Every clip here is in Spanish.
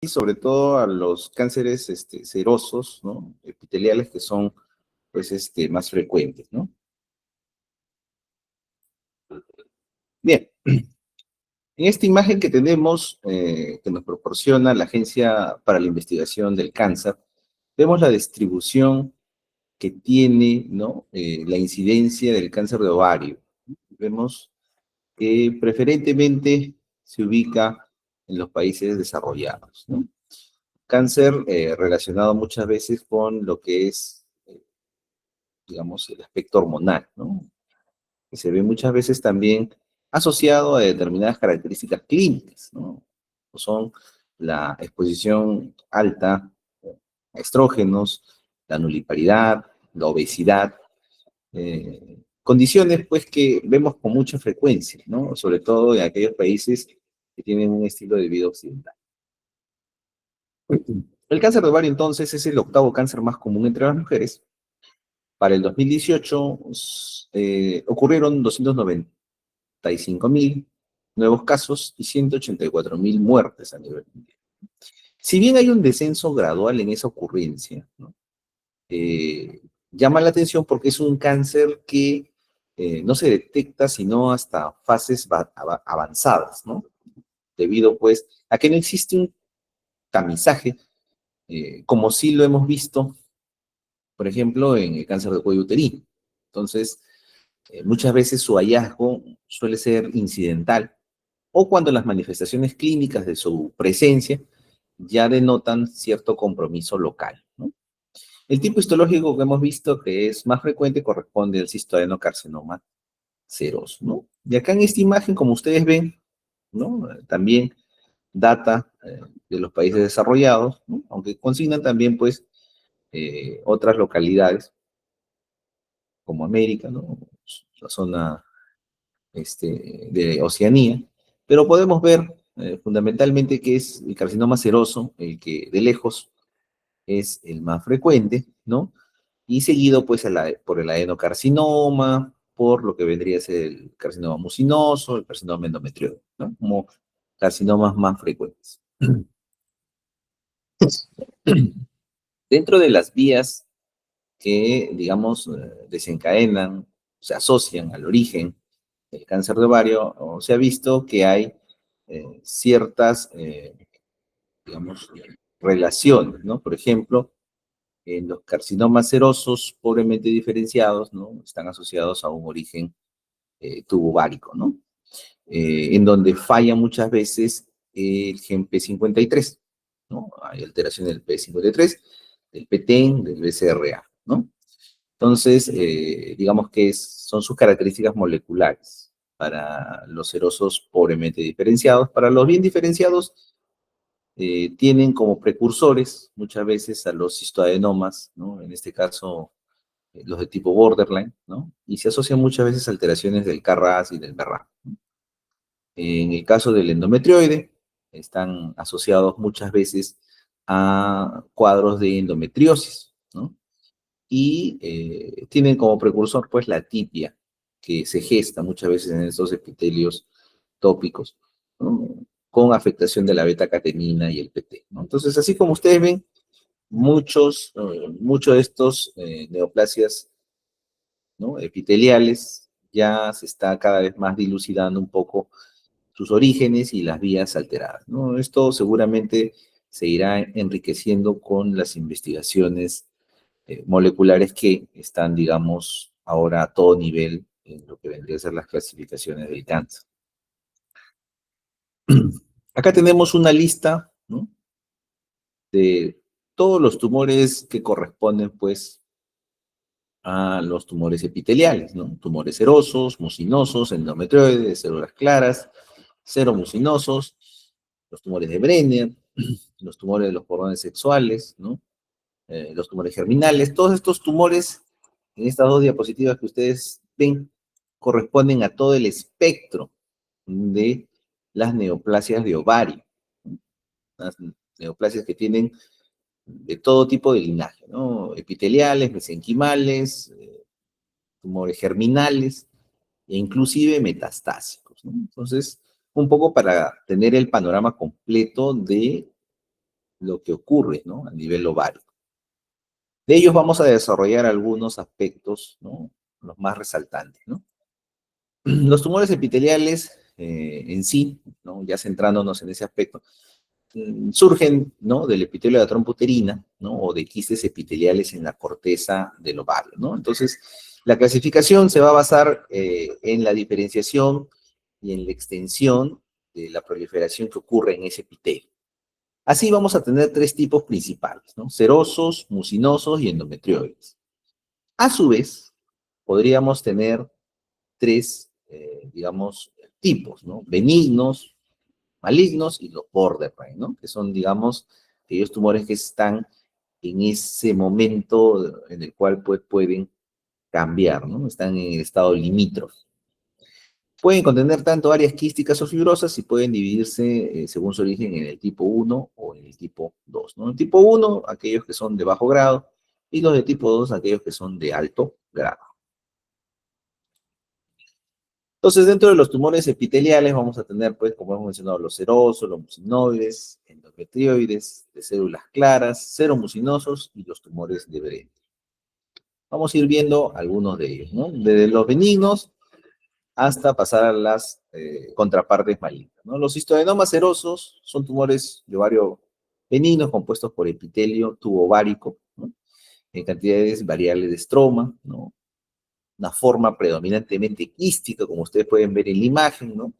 y sobre todo a los cánceres serosos, ¿no? Epiteliales que son pues, más frecuentes, ¿no? Bien, en esta imagen que tenemos, que nos proporciona la Agencia para la Investigación del Cáncer, vemos la distribución que tiene, ¿no? La incidencia del cáncer de ovario. Vemos que preferentemente se ubica en los países desarrollados, ¿no? Cáncer relacionado muchas veces con lo que es, digamos, el aspecto hormonal, ¿no? Que se ve muchas veces también asociado a determinadas características clínicas, ¿no? Como son la exposición alta a estrógenos, la nulliparidad, la obesidad, condiciones pues que vemos con mucha frecuencia, ¿no? Sobre todo en aquellos países que tienen un estilo de vida occidental. El cáncer de ovario entonces es el octavo cáncer más común entre las mujeres. Para el 2018 ocurrieron 295.000 nuevos casos y 184.000 muertes a nivel mundial. Si bien hay un descenso gradual en esa ocurrencia, ¿no? Llama la atención porque es un cáncer que no se detecta sino hasta fases avanzadas, ¿no? Debido pues a que no existe un tamizaje, como sí lo hemos visto, por ejemplo, en el cáncer de cuello uterino. Entonces, muchas veces su hallazgo suele ser incidental o cuando las manifestaciones clínicas de su presencia ya denotan cierto compromiso local, ¿no? El tipo histológico que hemos visto que es más frecuente corresponde al cistoadenocarcinoma seroso, ¿no? Y acá en esta imagen, como ustedes ven, ¿no? También data de los países desarrollados, ¿no? Aunque consignan también, pues, otras localidades como América, ¿no? La zona de Oceanía, pero podemos ver fundamentalmente que es el carcinoma seroso, el que de lejos es el más frecuente, ¿no? Y seguido pues por el adenocarcinoma, por lo que vendría a ser el carcinoma mucinoso, el carcinoma endometrioide, ¿no? Como carcinomas más frecuentes. Dentro de las vías que, digamos, desencadenan, se asocian al origen del cáncer de ovario, se ha visto que hay ciertas, digamos, relaciones, ¿no? Por ejemplo, en los carcinomas serosos pobremente diferenciados, ¿no? Están asociados a un origen tubovárico, ¿no? En donde falla muchas veces el gen P53, ¿no? Hay alteración del P53, del PTEN, del BCRA, ¿no? Entonces, digamos que son sus características moleculares para los serosos pobremente diferenciados. Para los bien diferenciados, tienen como precursores muchas veces a los cistoadenomas, ¿no? En este caso, los de tipo borderline, ¿no? Y se asocian muchas veces a alteraciones del KRAS y del BRAF, ¿no? En el caso del endometrioide, están asociados muchas veces a cuadros de endometriosis, ¿no? Y tienen como precursor, pues, la tipia, que se gesta muchas veces en estos epitelios tópicos, ¿no? Con afectación de la beta-catenina y el PT, ¿no? Entonces, así como ustedes ven, muchos de estos neoplasias, ¿no? Epiteliales ya se está cada vez más dilucidando un poco sus orígenes y las vías alteradas, ¿no? Esto seguramente se irá enriqueciendo con las investigaciones moleculares que están, digamos, ahora a todo nivel en lo que vendría a ser las clasificaciones del cáncer. Acá tenemos una lista, ¿no? De todos los tumores que corresponden, pues, a los tumores epiteliales, ¿no? Tumores serosos, mucinosos, endometrioides, células claras, seromucinosos, los tumores de Brenner, los tumores de los cordones sexuales, ¿no? Los tumores germinales, todos estos tumores en estas dos diapositivas que ustedes ven corresponden a todo el espectro de las neoplasias de ovario, ¿no? Las neoplasias que tienen de todo tipo de linaje, ¿no? Epiteliales, mesenquimales, tumores germinales e inclusive metastásicos, ¿no? Entonces, un poco para tener el panorama completo de lo que ocurre, ¿no? A nivel ovario. De ellos vamos a desarrollar algunos aspectos, ¿no? Los más resaltantes, ¿no? Los tumores epiteliales en sí, ¿no? Ya centrándonos en ese aspecto, surgen, ¿no? Del epitelio de la trompa uterina, ¿no? O de quistes epiteliales en la corteza del ovario, ¿no? Entonces, la clasificación se va a basar en la diferenciación y en la extensión de la proliferación que ocurre en ese epitelio. Así vamos a tener tres tipos principales, ¿no? Serosos, mucinosos y endometrioides. A su vez, podríamos tener tres, digamos, tipos, ¿no? Benignos, malignos y los borderline, ¿no? Que son, digamos, aquellos tumores que están en ese momento en el cual pues, pueden cambiar, ¿no? Están en el estado limítrofe. Pueden contener tanto áreas quísticas o fibrosas y pueden dividirse según su origen en el tipo 1 o en el tipo 2, ¿no? En el tipo 1, aquellos que son de bajo grado, y los de tipo 2, aquellos que son de alto grado. Entonces, dentro de los tumores epiteliales vamos a tener, pues, como hemos mencionado, los serosos, los mucinoides, endometrioides, de células claras, seromucinosos y los tumores de Brenner. Vamos a ir viendo algunos de ellos, ¿no? Desde los benignos hasta pasar a las contrapartes malignas, ¿no? Los histodenomas serosos son tumores de ovario benignos compuestos por epitelio tubovárico, ¿no? En cantidades variables de estroma, ¿no? Una forma predominantemente quística, como ustedes pueden ver en la imagen, ¿no?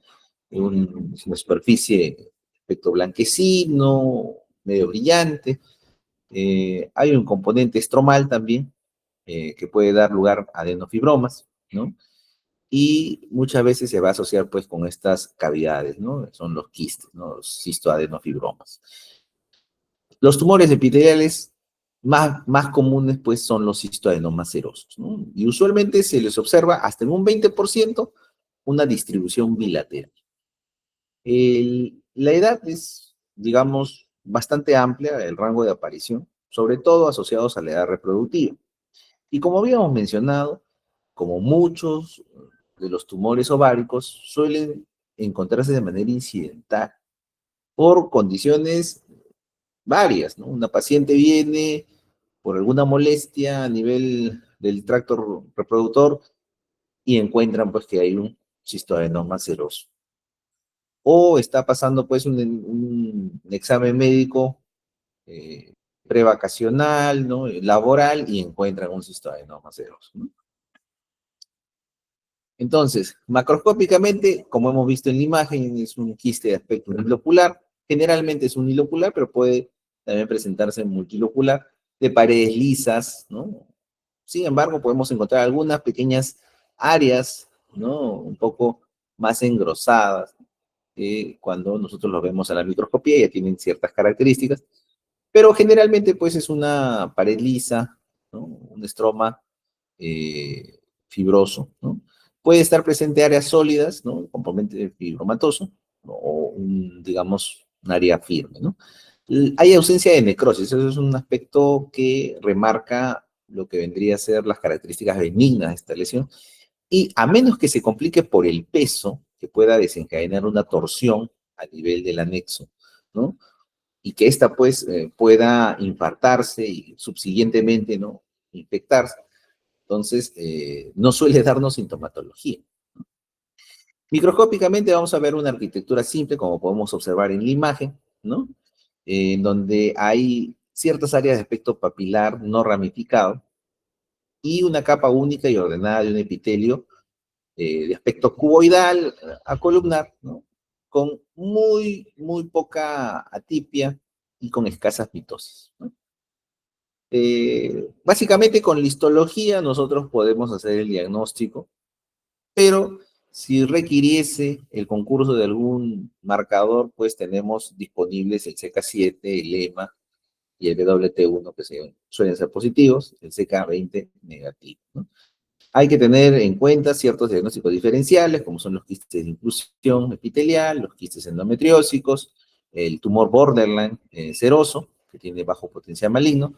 Una superficie de aspecto blanquecino, medio brillante. Hay un componente estromal también, que puede dar lugar a adenofibromas, ¿no? Y muchas veces se va a asociar pues con estas cavidades, ¿no? Son los quistes, ¿no? Los cistoadenofibromas. Los tumores epiteliales más comunes pues son los cistoadenomas serosos, ¿no? Y usualmente se les observa hasta en un 20% una distribución bilateral. La edad es, digamos, bastante amplia, el rango de aparición, sobre todo asociados a la edad reproductiva. Y como habíamos mencionado, como muchos de los tumores ováricos suelen encontrarse de manera incidental por condiciones varias, ¿no? Una paciente viene por alguna molestia a nivel del tracto reproductor y encuentran pues que hay un cistoadenoma seroso. O está pasando pues un examen médico eh, prevacacional, ¿no? Laboral y encuentran un cistoadenoma seroso, ¿no? Entonces, macroscópicamente, como hemos visto en la imagen, es un quiste de aspecto unilocular. Generalmente es unilocular, pero puede también presentarse multilocular, de paredes lisas, ¿no? Sin embargo, podemos encontrar algunas pequeñas áreas, ¿no? Un poco más engrosadas, cuando nosotros los vemos a la microscopía, ya tienen ciertas características, pero generalmente, pues, es una pared lisa, ¿no? Un estroma fibroso, ¿no? Puede estar presente áreas sólidas, ¿no? Componente fibromatoso, ¿no? O digamos, un área firme, ¿no? Hay ausencia de necrosis, eso es un aspecto que remarca lo que vendría a ser las características benignas de esta lesión, y a menos que se complique por el peso, que pueda desencadenar una torsión a nivel del anexo, ¿no? Y que ésta, pues, pueda infartarse y subsiguientemente, ¿no? Infectarse. Entonces, no suele darnos sintomatología. Microscópicamente vamos a ver una arquitectura simple, como podemos observar en la imagen, ¿no? En donde hay ciertas áreas de aspecto papilar no ramificado y una capa única y ordenada de un epitelio de aspecto cuboidal a columnar, ¿no? Con muy poca atipia y con escasas mitosis, ¿no? Básicamente con la histología nosotros podemos hacer el diagnóstico, pero si requiriese el concurso de algún marcador, pues tenemos disponibles el CK7, el EMA y el WT1, que suelen ser positivos, el CK20 negativo, ¿no? Hay que tener en cuenta ciertos diagnósticos diferenciales, como son los quistes de inclusión epitelial, los quistes endometriósicos, el tumor borderline seroso, que tiene bajo potencial maligno,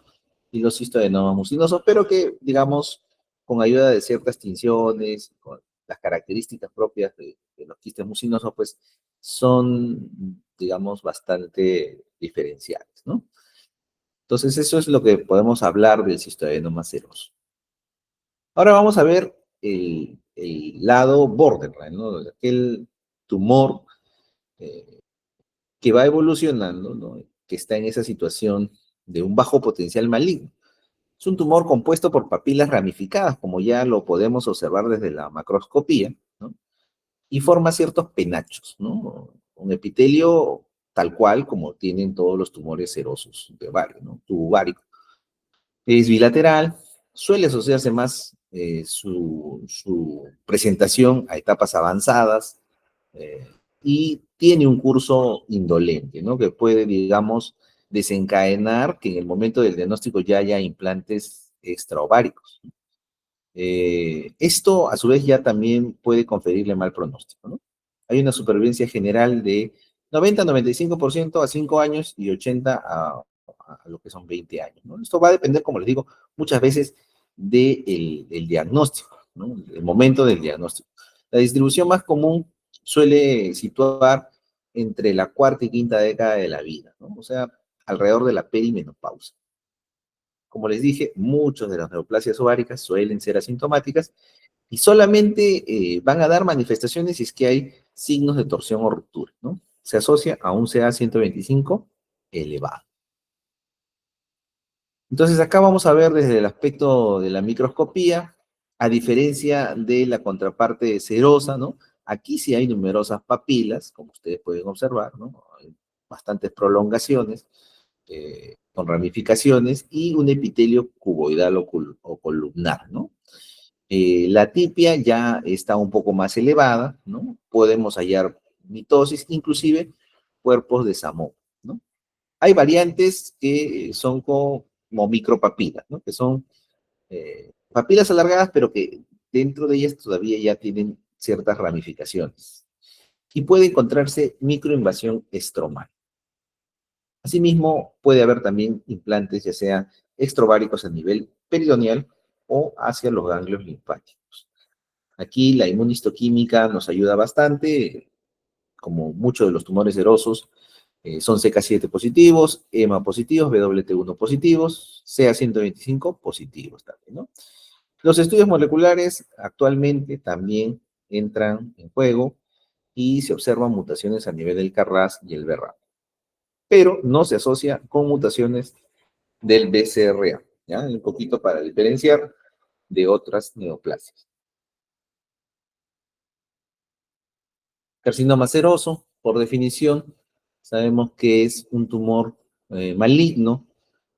y los histodenomas mucinosos, pero que, digamos, con ayuda de ciertas tinciones, con las características propias de los quistes mucinosos, pues son, digamos, bastante diferenciales, ¿no? Entonces, eso es lo que podemos hablar del cistoadenoma seroso. Ahora vamos a ver el lado borderline, ¿no? Aquel tumor eh, que va evolucionando, ¿no? Que está en esa situación de un bajo potencial maligno. Es un tumor compuesto por papilas ramificadas, como ya lo podemos observar desde la macroscopía, ¿no? Y forma ciertos penachos, ¿no? Un epitelio tal cual como tienen todos los tumores serosos de ovario, ¿no? Tubo ovárico. Es bilateral, suele asociarse más su presentación a etapas avanzadas eh, y tiene un curso indolente, ¿no? Que puede, digamos, desencadenar que en el momento del diagnóstico ya haya implantes extraováricos. Esto, a su vez, ya también puede conferirle mal pronóstico, ¿no? Hay una supervivencia general de 90-95% a 5 años y 80 a lo que son 20 años, ¿no? Esto va a depender, como les digo, muchas veces del diagnóstico, ¿no? El momento del diagnóstico. La distribución más común suele situar entre la cuarta y quinta década de la vida, ¿no? O sea, alrededor de la perimenopausia. Como les dije, muchas de las neoplasias ováricas suelen ser asintomáticas y solamente van a dar manifestaciones si es que hay signos de torsión o ruptura, ¿no? Se asocia a un CA 125 elevado. Entonces acá vamos a ver desde el aspecto de la microscopía, a diferencia de la contraparte serosa, ¿no? Aquí sí hay numerosas papilas, como ustedes pueden observar, ¿no? Hay bastantes prolongaciones, con ramificaciones y un epitelio cuboidal o columnar, ¿no? La tipia ya está un poco más elevada, ¿no? Podemos hallar mitosis, inclusive cuerpos de Samón, ¿no? Hay variantes que son como micropapilas, ¿no? Que son papilas alargadas, pero que dentro de ellas todavía ya tienen ciertas ramificaciones. Y puede encontrarse microinvasión estromal. Asimismo, puede haber también implantes, ya sean extrováricos a nivel peritoneal o hacia los ganglios linfáticos. Aquí la inmunistoquímica nos ayuda bastante, como muchos de los tumores serosos, son CK7 positivos, EMA positivos, WT1 positivos, CA 125 positivos también, ¿no? Los estudios moleculares actualmente también entran en juego y se observan mutaciones a nivel del CARRAS y el BRAF, pero no se asocia con mutaciones del BCRA, ¿ya? Un poquito para diferenciar de otras neoplasias. Carcinoma seroso, por definición, sabemos que es un tumor maligno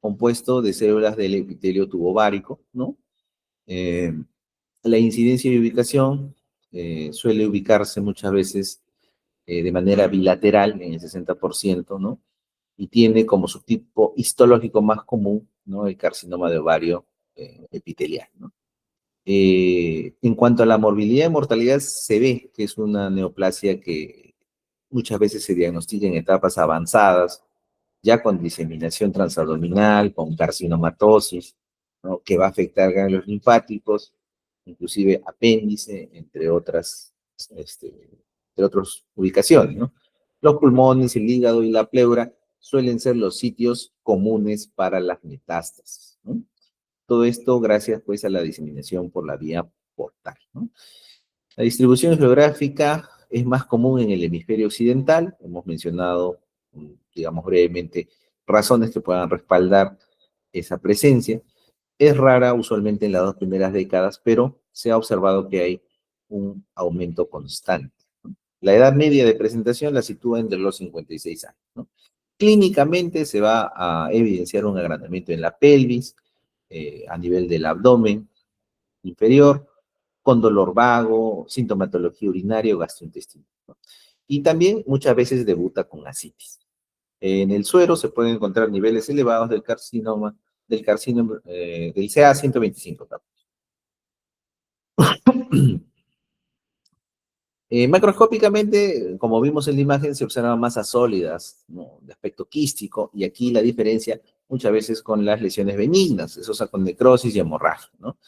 compuesto de células del epitelio tubovárico, ¿no? Eh, la incidencia y ubicación suele ubicarse muchas veces de manera bilateral en el 60%, ¿no? Y tiene como subtipo histológico más común, ¿no? El carcinoma de ovario epitelial, ¿no? En cuanto a la morbilidad y mortalidad, se ve que es una neoplasia que muchas veces se diagnostica en etapas avanzadas, ya con diseminación transabdominal, con carcinomatosis, ¿no? Que va a afectar ganglios linfáticos, inclusive apéndice, entre otras ubicaciones, ¿no? Los pulmones, el hígado y la pleura suelen ser los sitios comunes para las metástasis, ¿no? Todo esto gracias pues a la diseminación por la vía portal, ¿no? La distribución geográfica es más común en el hemisferio occidental. Hemos mencionado, digamos brevemente, razones que puedan respaldar esa presencia. Es rara usualmente en las 2 primeras décadas, pero se ha observado que hay un aumento constante, ¿no? La edad media de presentación la sitúa entre los 56 años, ¿no? Clínicamente se va a evidenciar un agrandamiento en la pelvis, a nivel del abdomen inferior, con dolor vago, sintomatología urinaria o gastrointestinal, ¿no? Y también muchas veces debuta con ascitis. En el suero se pueden encontrar niveles elevados del CA 125. Macroscópicamente, como vimos en la imagen, se observan masas sólidas, ¿no? De aspecto quístico, y aquí la diferencia muchas veces con las lesiones benignas, eso es con necrosis y hemorragia, ¿no?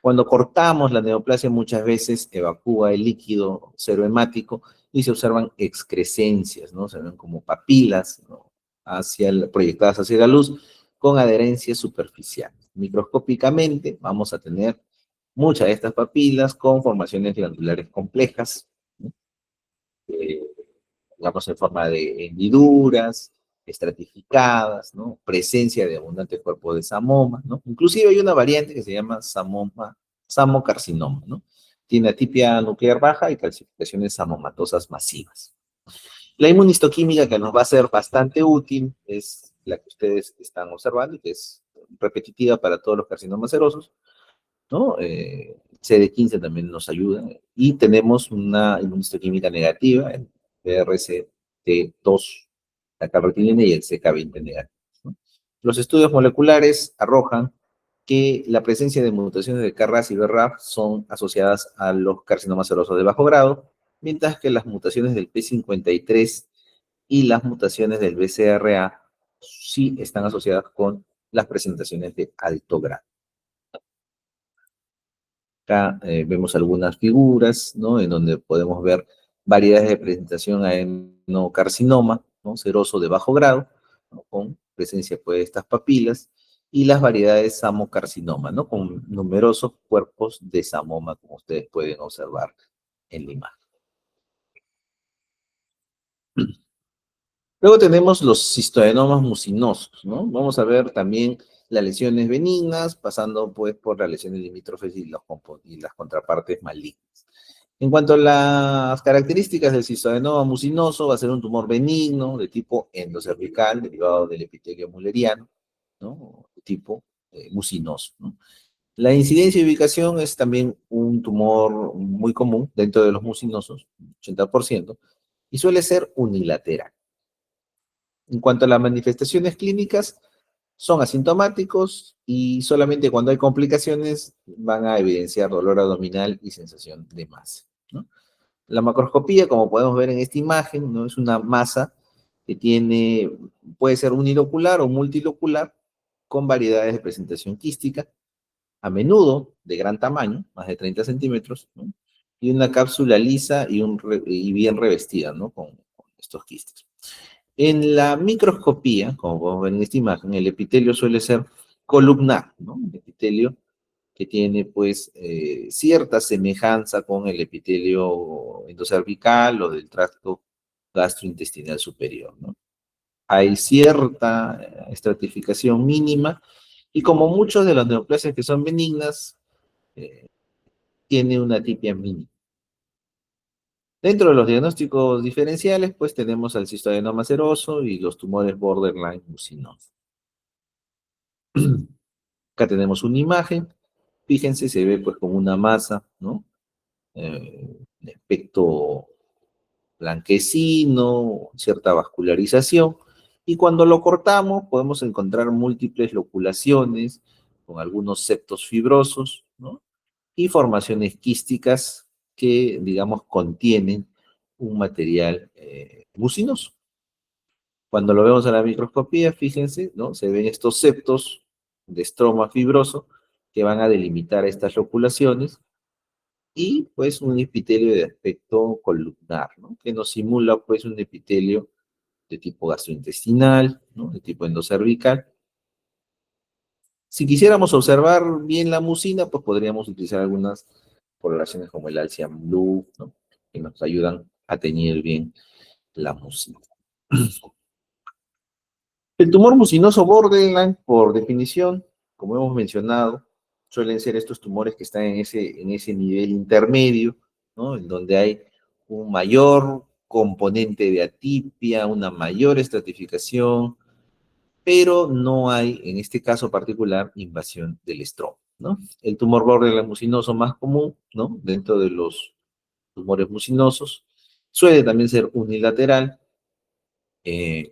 Cuando cortamos la neoplasia muchas veces evacúa el líquido serohemático y se observan excrescencias, ¿no? Se ven como papilas, ¿no? Proyectadas hacia la luz, con adherencia superficial. Microscópicamente vamos a tener muchas de estas papilas con formaciones glandulares complejas, ¿no? Eh, digamos en forma de hendiduras, estratificadas, ¿no? Presencia de abundante cuerpo de samoma, ¿no? Inclusive hay una variante que se llama samocarcinoma, ¿no? Tiene atipia nuclear baja y calcificaciones samomatosas masivas. La inmunistoquímica que nos va a ser bastante útil es la que ustedes están observando, que es repetitiva para todos los carcinomas serosos, ¿no? CD15 también nos ayuda. Y tenemos una inmunistoquímica negativa, el PRCT2, la carretilina y el CK20 negativo, ¿no? Los estudios moleculares arrojan que la presencia de mutaciones de KRAS y BRAF son asociadas a los carcinomas serosos de bajo grado, mientras que las mutaciones del P53 y las mutaciones del BCRA sí están asociadas con las presentaciones de alto grado. Acá vemos algunas figuras, ¿no? En donde podemos ver variedades de presentación a adenocarcinoma, ¿no? Seroso de bajo grado, ¿no? Con presencia pues, de estas papilas, y las variedades samocarcinoma, ¿no? Con numerosos cuerpos de samoma, como ustedes pueden observar en la imagen. Luego tenemos los cistoadenomas mucinosos, ¿no? Vamos a ver también las lesiones benignas, pasando pues por las lesiones limítrofes y las contrapartes malignas. En cuanto a las características del cistoadenoma mucinoso, va a ser un tumor benigno de tipo endocervical, derivado del epitelio mulleriano, ¿no? De tipo mucinoso, ¿no? La incidencia y ubicación es también un tumor muy común dentro de los mucinosos, 80%, y suele ser unilateral. En cuanto a las manifestaciones clínicas, son asintomáticos y solamente cuando hay complicaciones van a evidenciar dolor abdominal y sensación de masa, ¿no? La macroscopía, como podemos ver en esta imagen, ¿no? Es una masa que tiene, puede ser unilocular o multilocular, con variedades de presentación quística, a menudo de gran tamaño, más de 30 centímetros, ¿no? Y una cápsula lisa y bien revestida, ¿no? Con estos quistes. En la microscopía, como podemos ver en esta imagen, el epitelio suele ser columnar, ¿no? Un epitelio que tiene pues cierta semejanza con el epitelio endocervical o del tracto gastrointestinal superior, ¿no? Hay cierta estratificación mínima y como muchos de las neoplasias que son benignas, eh, tiene una tipia mínima. Dentro de los diagnósticos diferenciales, pues tenemos al cistoadenoma seroso y los tumores borderline mucinosos. Acá tenemos una imagen, fíjense, se ve pues como una masa, ¿no? De aspecto blanquecino, cierta vascularización, y cuando lo cortamos podemos encontrar múltiples loculaciones con algunos septos fibrosos, ¿no? Y formaciones quísticas que, digamos, contienen un material mucinoso. Cuando lo vemos a la microscopía, fíjense, ¿no? Se ven estos septos de estroma fibroso que van a delimitar estas loculaciones y pues un epitelio de aspecto columnar, ¿no? Que nos simula pues un epitelio de tipo gastrointestinal, ¿no? De tipo endocervical. Si quisiéramos observar bien la mucina, pues podríamos utilizar algunas coloraciones como el Alcian Blue, ¿no? Que nos ayudan a teñir bien la mucina. El tumor mucinoso borderline, por definición, como hemos mencionado, suelen ser estos tumores que están en ese nivel intermedio, ¿no? En donde hay un mayor componente de atipia, una mayor estratificación, pero no hay, en este caso particular, invasión del estroma, ¿no? El tumor borderline mucinoso más común, ¿no? Dentro de los tumores mucinosos, suele también ser unilateral.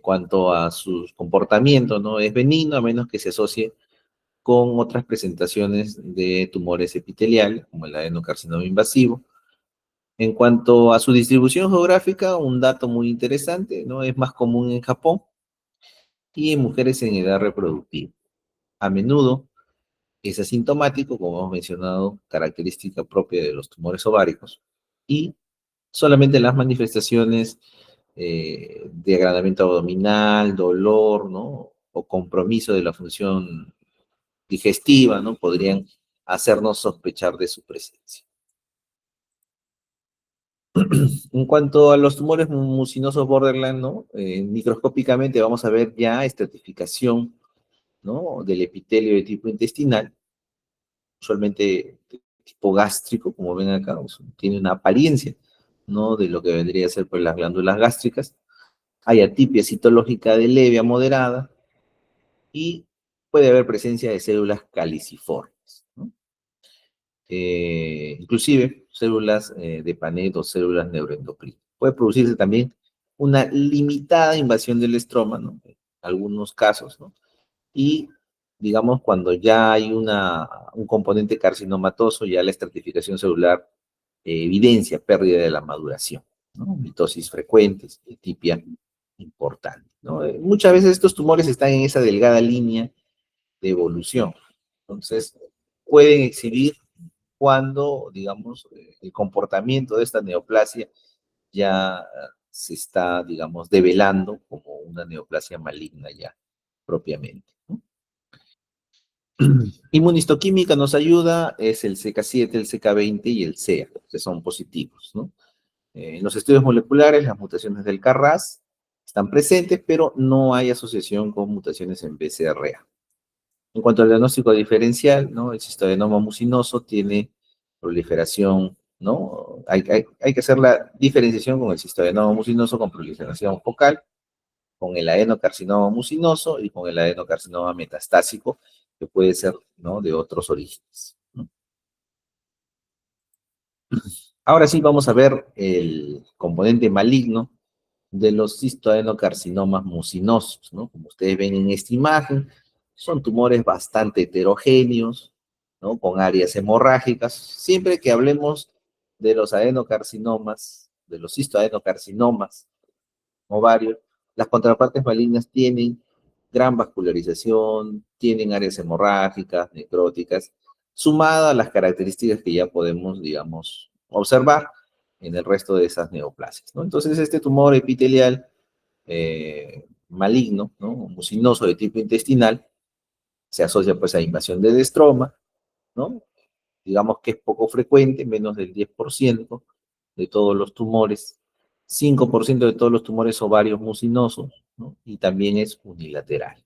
Cuanto a su comportamiento, ¿no? Es benigno a menos que se asocie con otras presentaciones de tumores epiteliales, como el adenocarcinoma invasivo. En cuanto a su distribución geográfica, un dato muy interesante, ¿no? Es más común en Japón y en mujeres en edad reproductiva. A menudo es asintomático, como hemos mencionado, característica propia de los tumores ováricos, y solamente las manifestaciones de agrandamiento abdominal, dolor, ¿no? o compromiso de la función digestiva, ¿no? Podrían hacernos sospechar de su presencia. En cuanto a los tumores mucinosos borderline, ¿no? Microscópicamente vamos a ver ya estratificación, ¿no? Del epitelio de tipo intestinal, usualmente de tipo gástrico, como ven acá, tiene una apariencia, ¿no? De lo que vendría a ser pues, las glándulas gástricas. Hay atipia citológica de leve a moderada y puede haber presencia de células caliciformes, ¿no? Inclusive células de Panet o células neuroendocrinas. Puede producirse también una limitada invasión del estroma, ¿no? En algunos casos, ¿no? Y, digamos, cuando ya hay un componente carcinomatoso, ya la estratificación celular evidencia pérdida de la maduración, ¿no? Mitosis frecuentes, tipia importante, ¿no? Muchas veces estos tumores están en esa delgada línea de evolución. Entonces, pueden exhibir cuando, digamos, el comportamiento de esta neoplasia ya se está, digamos, develando como una neoplasia maligna ya propiamente, ¿no? Inmunistoquímica nos ayuda, es el CK7, el CK20 y el CEA, que son positivos, ¿no? En los estudios moleculares, las mutaciones del KRAS están presentes, pero no hay asociación con mutaciones en BCRA. En cuanto al diagnóstico diferencial, ¿no? El cistoadenoma mucinoso tiene proliferación, ¿no? Hay que hacer la diferenciación con el cistoadenoma mucinoso con proliferación focal, con el adenocarcinoma mucinoso y con el adenocarcinoma metastásico, que puede ser, ¿no? De otros orígenes, ¿no? Ahora sí vamos a ver el componente maligno de los cistoadenocarcinomas mucinosos, ¿no? Como ustedes ven en esta imagen, son tumores bastante heterogéneos, ¿no? Con áreas hemorrágicas. Siempre que hablemos de los adenocarcinomas, de los cistoadenocarcinomas ovarios, las contrapartes malignas tienen gran vascularización, tienen áreas hemorrágicas, necróticas, sumada a las características que ya podemos, digamos, observar en el resto de esas neoplasias, ¿no? Entonces, este tumor epitelial maligno, ¿no? Mucinoso de tipo intestinal, se asocia pues a invasión del estroma, ¿no? Digamos que es poco frecuente, menos del 10% de todos los tumores, 5% de todos los tumores ovarios mucinosos, ¿no? Y también es unilateral.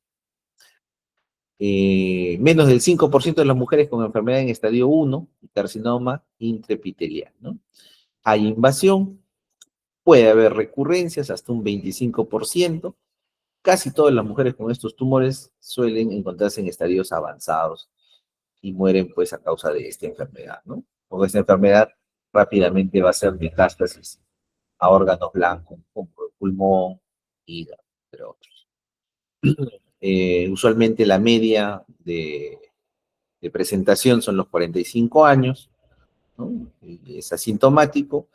Menos del 5% de las mujeres con enfermedad en estadio 1, carcinoma intraepitelial, ¿no? Hay invasión, puede haber recurrencias hasta un 25%. Casi todas las mujeres con estos tumores suelen encontrarse en estadios avanzados y mueren pues a causa de esta enfermedad, ¿no? Porque esta enfermedad rápidamente va a ser metástasis a órganos blancos, como el pulmón, hígado, entre otros. Usualmente la media de presentación son los 45 años, ¿no? Es asintomático.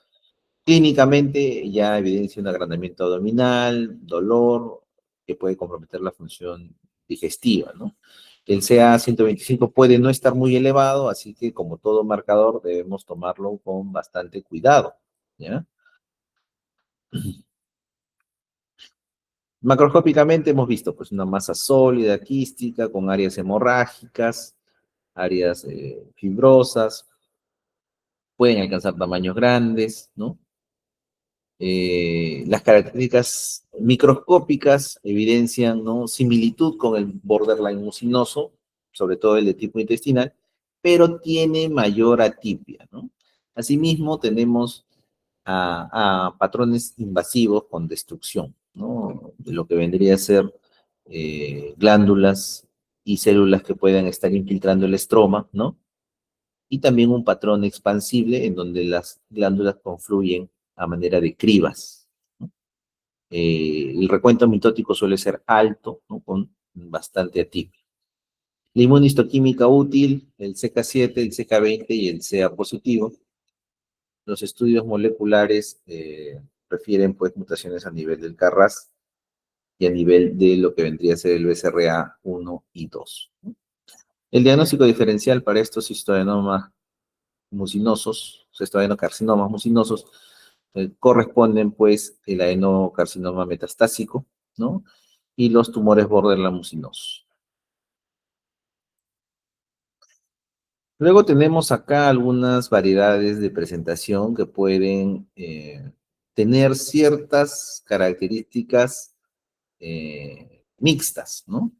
Clínicamente ya evidencia un agrandamiento abdominal, dolor, que puede comprometer la función digestiva, ¿no? El CA 125 puede no estar muy elevado, así que como todo marcador debemos tomarlo con bastante cuidado, ¿ya? Macroscópicamente hemos visto pues una masa sólida, quística, con áreas hemorrágicas, áreas fibrosas, pueden alcanzar tamaños grandes, ¿no? Las características microscópicas evidencian, ¿no? Similitud con el borderline mucinoso, sobre todo el de tipo intestinal, pero tiene mayor atipia, ¿no? Asimismo, tenemos a patrones invasivos con destrucción, ¿no? De lo que vendría a ser glándulas y células que puedan estar infiltrando el estroma, ¿no? Y también un patrón expansible en donde las glándulas confluyen a manera de cribas, ¿no? El recuento mitótico suele ser alto, ¿no? Con bastante atipia. La inmunistoquímica útil, el CK7, el CK20 y el CA positivo. Los estudios moleculares refieren pues mutaciones a nivel del KRAS y a nivel de lo que vendría a ser el BCRA1 y 2. El diagnóstico diferencial para estos histodenomas mucinosos, adenocarcinomas mucinosos, corresponden pues el adenocarcinoma metastásico, ¿no? y los tumores borderline mucinosos. Luego tenemos acá algunas variedades de presentación que pueden tener ciertas características mixtas, ¿no?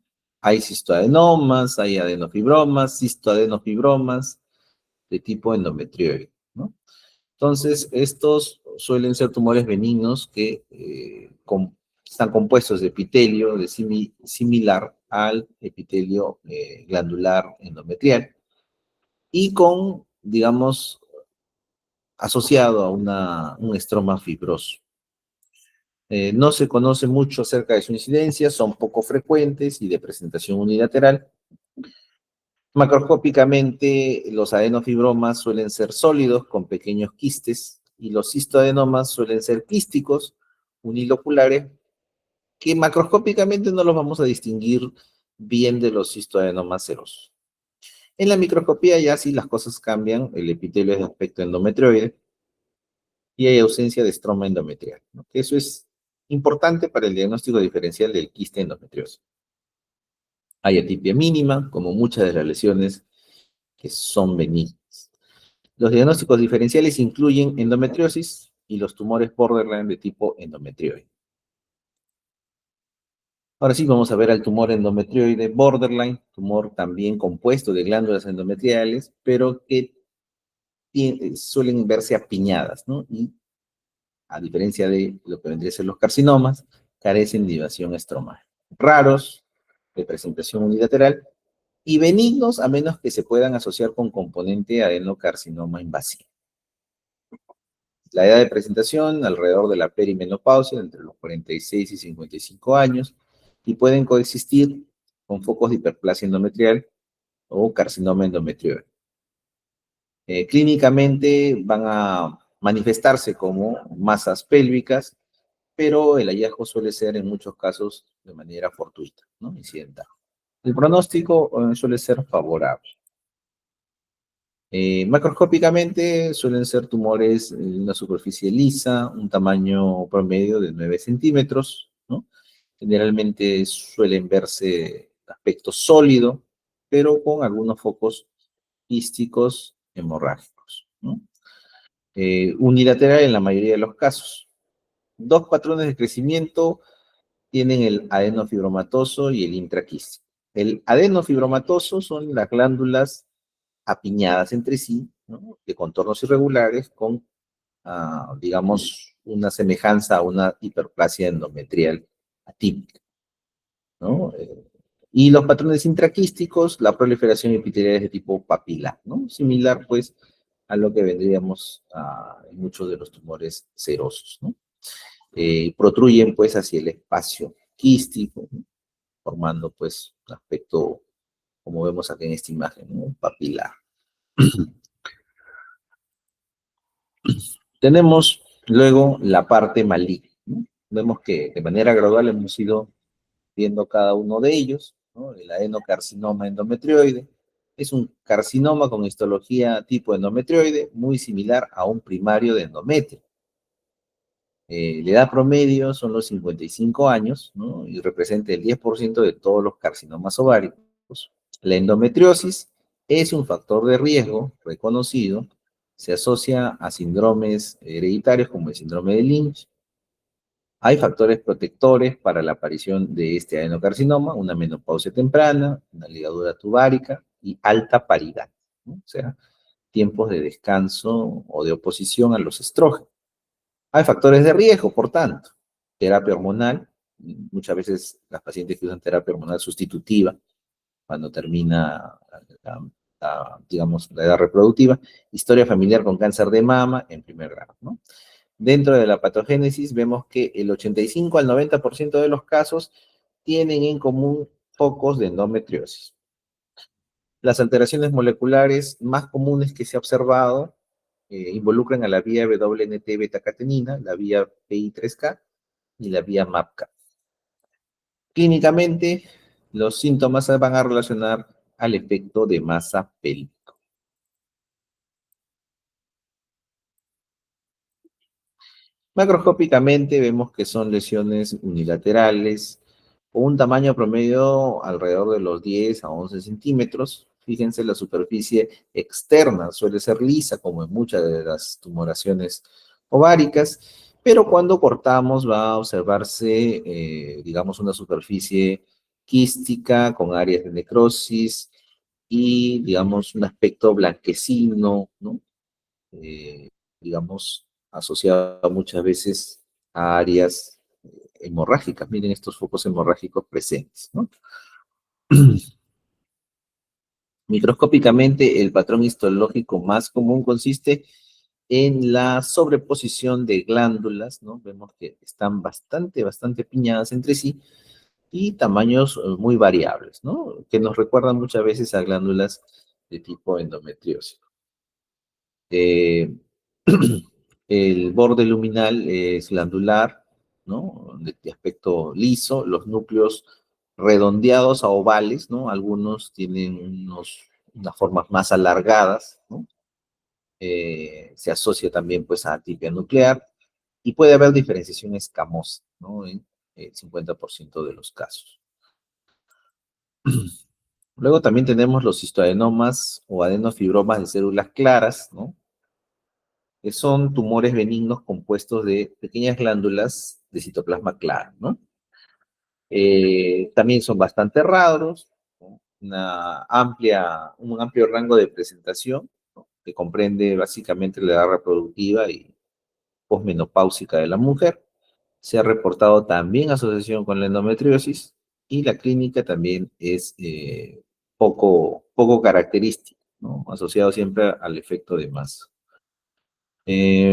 Hay cistoadenomas, hay adenofibromas, cistoadenofibromas de tipo endometrioide, ¿no? Entonces, estos suelen ser tumores benignos que están compuestos de epitelio similar al epitelio glandular endometrial y con, digamos, asociado a un estroma fibroso. No se conoce mucho acerca de su incidencia, son poco frecuentes y de presentación unilateral. Macroscópicamente, los adenofibromas suelen ser sólidos con pequeños quistes y los cistoadenomas suelen ser quísticos, uniloculares, que macroscópicamente no los vamos a distinguir bien de los cistoadenomas serosos. En la microscopía ya sí las cosas cambian, el epitelio es de aspecto endometrioide y hay ausencia de estroma endometrial, ¿no? Eso es importante para el diagnóstico diferencial del quiste endometrioso. Hay atipia mínima, como muchas de las lesiones que son benignas. Los diagnósticos diferenciales incluyen endometriosis y los tumores borderline de tipo endometrioide. Ahora sí, vamos a ver al tumor endometrioide borderline, tumor también compuesto de glándulas endometriales, pero que suelen verse apiñadas, ¿no? Y a diferencia de lo que vendría a ser los carcinomas, carecen de invasión estromal. Raros, de presentación unilateral, y benignos a menos que se puedan asociar con componente adenocarcinoma invasivo. La edad de presentación, alrededor de la perimenopausia, entre los 46 y 55 años, y pueden coexistir con focos de hiperplasia endometrial o carcinoma endometrioide. Clínicamente van a manifestarse como masas pélvicas, pero el hallazgo suele ser en muchos casos de manera fortuita, ¿no? Incidental. El pronóstico suele ser favorable. Macroscópicamente suelen ser tumores en una superficie lisa, un tamaño promedio de 9 centímetros, ¿no? Generalmente suelen verse aspecto sólido, pero con algunos focos quísticos hemorrágicos, ¿no? Unilateral en la mayoría de los casos. Dos patrones de crecimiento tienen el adenofibromatoso y el intraquístico. El adenofibromatoso son las glándulas apiñadas entre sí, ¿no? De contornos irregulares con, digamos, una semejanza a una hiperplasia endometrial atípica, ¿no? Y los patrones intraquísticos, la proliferación epitelial es de tipo papilar, ¿no? Similar, pues, a lo que vendríamos en muchos de los tumores serosos, ¿no? Protruyen, pues, hacia el espacio quístico, ¿no? Formando, pues, un aspecto, como vemos aquí en esta imagen, ¿no? Papilar. Tenemos luego la parte maligna, ¿no? Vemos que de manera gradual hemos ido viendo cada uno de ellos, ¿no? El adenocarcinoma endometrioide es un carcinoma con histología tipo endometrioide muy similar a un primario de endometrio. La edad promedio son los 55 años, ¿no? Y representa el 10% de todos los carcinomas ováricos. La endometriosis es un factor de riesgo reconocido, se asocia a síndromes hereditarios como el síndrome de Lynch. Hay factores protectores para la aparición de este adenocarcinoma, una menopausia temprana, una ligadura tubárica y alta paridad, ¿no? O sea, tiempos de descanso o de oposición a los estrógenos. Hay factores de riesgo, por tanto, terapia hormonal, muchas veces las pacientes que usan terapia hormonal sustitutiva cuando termina, digamos, la edad reproductiva, historia familiar con cáncer de mama en primer grado, ¿no? Dentro de la patogénesis vemos que el 85 al 90% de los casos tienen en común focos de endometriosis. Las alteraciones moleculares más comunes que se ha observado involucran a la vía WNT beta-catenina, la vía PI3K y la vía MAPK. Clínicamente, los síntomas se van a relacionar al efecto de masa pélvica. Macroscópicamente vemos que son lesiones unilaterales, con un tamaño promedio alrededor de los 10 a 11 centímetros. Fíjense, la superficie externa suele ser lisa, como en muchas de las tumoraciones ováricas, pero cuando cortamos va a observarse, digamos, una superficie quística con áreas de necrosis y, digamos, un aspecto blanquecino, ¿no? Eh, digamos, asociado muchas veces a áreas hemorrágicas. Miren estos focos hemorrágicos presentes, ¿no? Microscópicamente, el patrón histológico más común consiste en la sobreposición de glándulas, ¿no? Vemos que están bastante piñadas entre sí y tamaños muy variables, ¿no? Que nos recuerdan muchas veces a glándulas de tipo endometriosis. Eh, el borde luminal es glandular, ¿no? De aspecto liso, los núcleos redondeados a ovales, ¿no? Algunos tienen unas formas más alargadas, ¿no? Se asocia también pues a atipia nuclear y puede haber diferenciación escamosa, ¿no? En el 50% de los casos. Luego también tenemos los histoadenomas o adenofibromas de células claras, ¿no? Que son tumores benignos compuestos de pequeñas glándulas de citoplasma claro, ¿no? También son bastante raros, ¿no? Un amplio rango de presentación, ¿no? Que comprende básicamente la edad reproductiva y posmenopáusica de la mujer. Se ha reportado también asociación con la endometriosis y la clínica también es poco característica, ¿no? Asociado siempre al efecto de masa.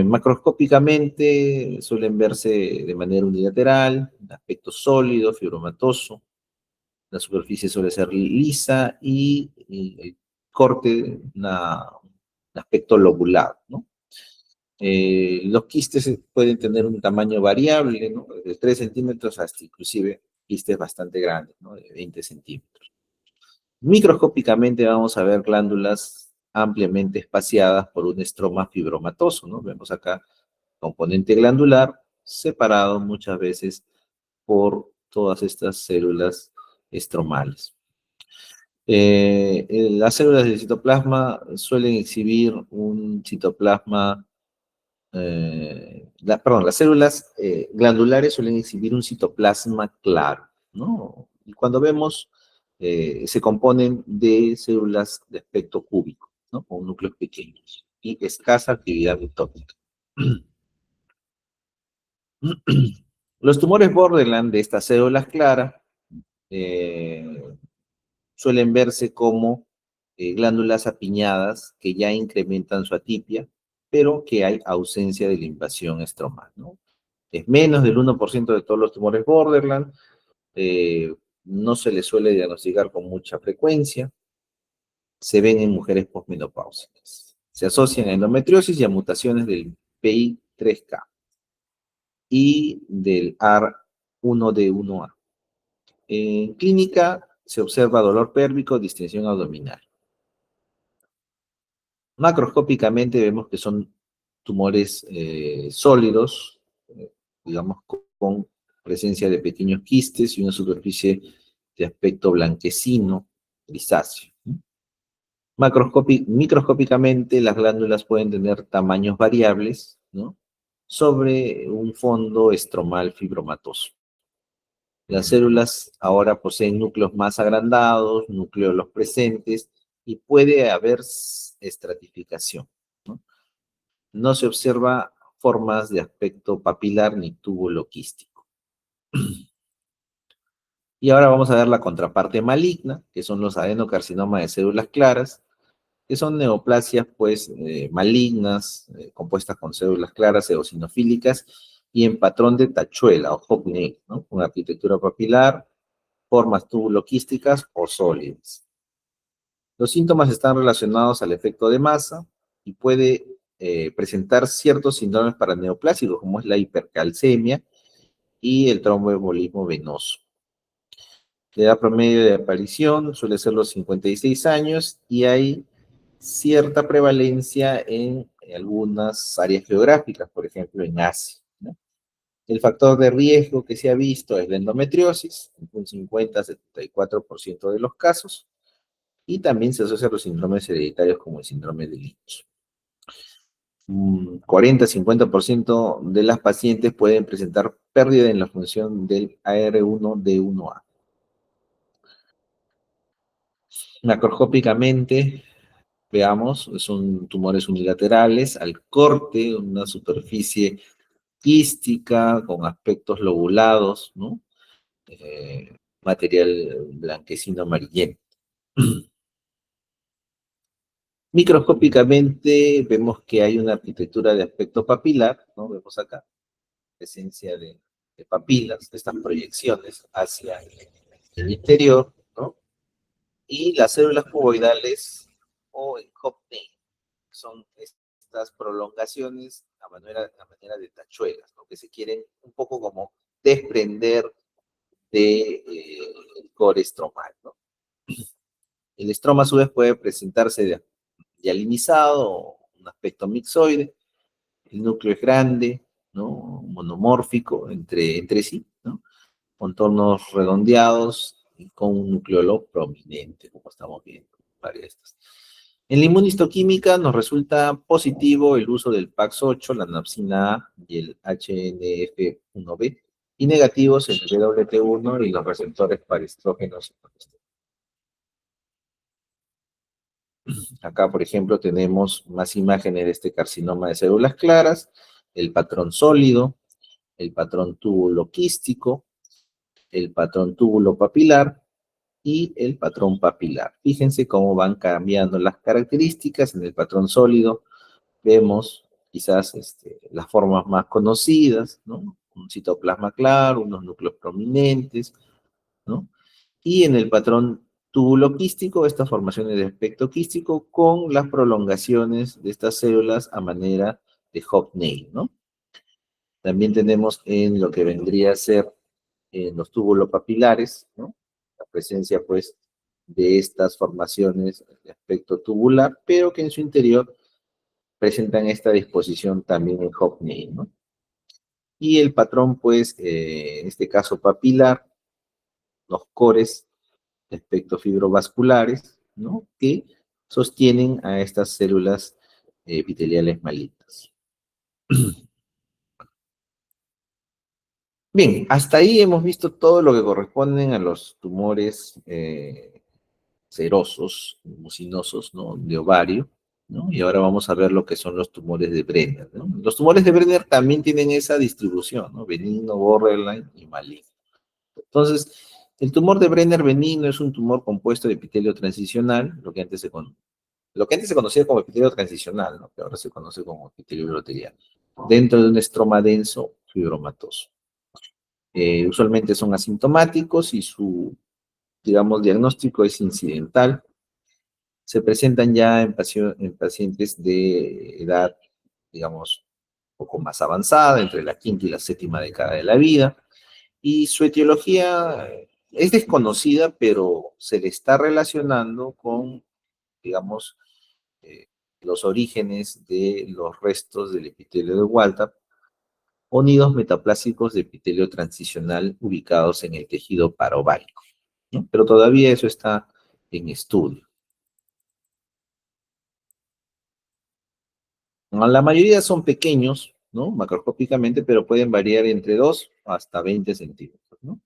Macroscópicamente suelen verse de manera unilateral, aspecto sólido, fibromatoso, la superficie suele ser lisa y el corte, un aspecto lobulado, ¿no? Los quistes pueden tener un tamaño variable, ¿no? De 3 centímetros hasta inclusive quistes bastante grandes, ¿no? De 20 centímetros. Microscópicamente vamos a ver glándulas ampliamente espaciadas por un estroma fibromatoso, ¿no? Vemos acá componente glandular separado muchas veces por todas estas células estromales. Las células del citoplasma suelen exhibir un citoplasma, perdón, las células glandulares suelen exhibir un citoplasma claro, ¿no? Y cuando vemos, se componen de células de aspecto cúbico, ¿no? Con núcleos pequeños y escasa actividad mitótica. Los tumores Borderland de estas células claras eh, suelen verse como glándulas apiñadas que ya incrementan su atipia, pero que hay ausencia de la invasión estromal, ¿no? Es menos del 1% de todos los tumores Borderland, eh, no se les suele diagnosticar con mucha frecuencia, se ven en mujeres posmenopáusicas. Se asocian a endometriosis y a mutaciones del PI3K y del AR1D1A. En clínica se observa dolor pélvico, distensión abdominal. Macroscópicamente vemos que son tumores sólidos, digamos, con presencia de pequeños quistes y una superficie de aspecto blanquecino, grisáceo. Microscópicamente las glándulas pueden tener tamaños variables, ¿no? Sobre un fondo estromal fibromatoso. Las células ahora poseen núcleos más agrandados, nucleolos presentes y puede haber estratificación, ¿no? No se observa formas de aspecto papilar ni túbulo quístico. Y ahora vamos a ver la contraparte maligna, que son los adenocarcinomas de células claras, que son neoplasias pues malignas, compuestas con células claras eosinofílicas y en patrón de tachuela o hockney, ¿no? Con arquitectura papilar, formas tubuloquísticas o sólidas. Los síntomas están relacionados al efecto de masa y puede presentar ciertos síndromes paraneoplásicos, como es la hipercalcemia y el tromboembolismo venoso. La edad promedio de aparición suele ser los 56 años y hay cierta prevalencia en algunas áreas geográficas, por ejemplo en Asia, ¿no? El factor de riesgo que se ha visto es la endometriosis, en un 50-74% de los casos, y también se asocia a los síndromes hereditarios como el síndrome de Lynch. 40-50% de las pacientes pueden presentar pérdida en la función del AR1D1A. Macroscópicamente, veamos, son tumores unilaterales al corte, una superficie quística con aspectos lobulados, ¿no? Material blanquecino amarillento. Microscópicamente vemos que hay una arquitectura de aspecto papilar, ¿no? Vemos acá presencia de papilas, de estas proyecciones hacia el interior, ¿no? Y las células cuboidales o en Hockney son estas prolongaciones a manera de tachuelas, ¿no? Que se quieren un poco como desprender del core estromal, ¿no? El estroma a su vez puede presentarse dialinizado, un aspecto mixoide, el núcleo es grande, ¿no? Monomórfico entre sí, ¿no? Contornos redondeados y con un nucleolo prominente, como estamos viendo. Varias de estas. En la inmunistoquímica nos resulta positivo el uso del PAX8, la napsina A y el HNF1B, y negativos el WT1 y los receptores para estrógenos. Acá, por ejemplo, tenemos más imágenes de este carcinoma de células claras, el patrón sólido, el patrón túbulo quístico, el patrón túbulo papilar y el patrón papilar. Fíjense cómo van cambiando las características. En el patrón sólido vemos quizás las formas más conocidas, ¿no? Un citoplasma claro, unos núcleos prominentes, ¿no? Y en el patrón túbulo quístico, estas formaciones de aspecto quístico con las prolongaciones de estas células a manera de Hockney, ¿no? También tenemos en lo que vendría a ser en los túbulos papilares, ¿no? La presencia, pues, de estas formaciones de aspecto tubular, pero que en su interior presentan esta disposición también en Hockney, ¿no? Y el patrón, pues, en este caso papilar, los cores de aspecto fibrovasculares, ¿no? Que sostienen a estas células epiteliales malignas. Bien, hasta ahí hemos visto todo lo que corresponden a los tumores serosos, mucinosos, ¿no? De ovario, ¿no? Y ahora vamos a ver lo que son los tumores de Brenner, ¿no? Los tumores de Brenner también tienen esa distribución, ¿no? Benigno, borderline y maligno. Entonces, el tumor de Brenner benigno es un tumor compuesto de epitelio transicional, lo que antes se conocía como epitelio transicional, ¿no? Que ahora se conoce como epitelio bilateral, dentro de un estroma denso fibromatoso. Usualmente son asintomáticos y su, digamos, diagnóstico es incidental. Se presentan ya en pacientes de edad, digamos, un poco más avanzada, entre la quinta y la séptima década de la vida, y su etiología es desconocida, pero se le está relacionando con, digamos, eh, los orígenes de los restos del epitelio de Waltham o nidos metaplásicos de epitelio transicional ubicados en el tejido parovárico, ¿no? Pero todavía eso está en estudio. La mayoría son pequeños, ¿no? Macroscópicamente, pero pueden variar entre 2 hasta 20 centímetros, ¿no?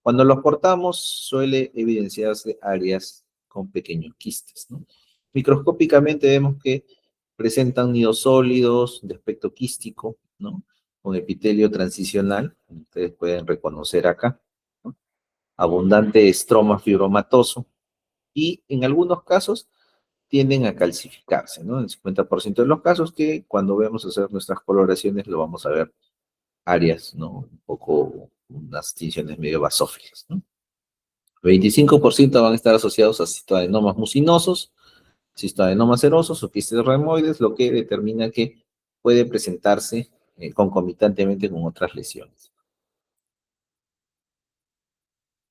Cuando los cortamos, suele evidenciarse áreas con pequeños quistes, ¿no? Microscópicamente vemos que presentan nidos sólidos de aspecto quístico, ¿no? Con epitelio transicional, como ustedes pueden reconocer acá, ¿no? Abundante estroma fibromatoso y en algunos casos tienden a calcificarse, ¿no? En el 50% de los casos que cuando vemos hacer nuestras coloraciones lo vamos a ver áreas, ¿no? Un poco, unas tinciones medio basófilas, ¿no? 25% van a estar asociados a citoadenomas mucinosos, citoadenomas serosos o quistes remoides, lo que determina que puede presentarse concomitantemente con otras lesiones.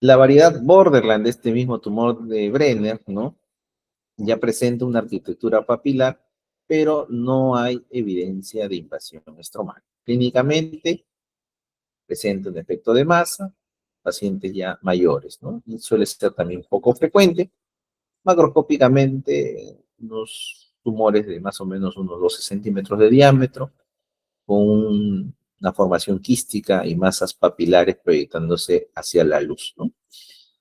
La variedad borderline de este mismo tumor de Brenner, ¿no? Ya presenta una arquitectura papilar, pero no hay evidencia de invasión estromal. Clínicamente, presenta un efecto de masa, pacientes ya mayores, ¿no? Y suele ser también poco frecuente. Macroscópicamente, unos tumores de más o menos unos 12 centímetros de diámetro, con una formación quística y masas papilares proyectándose hacia la luz, ¿no?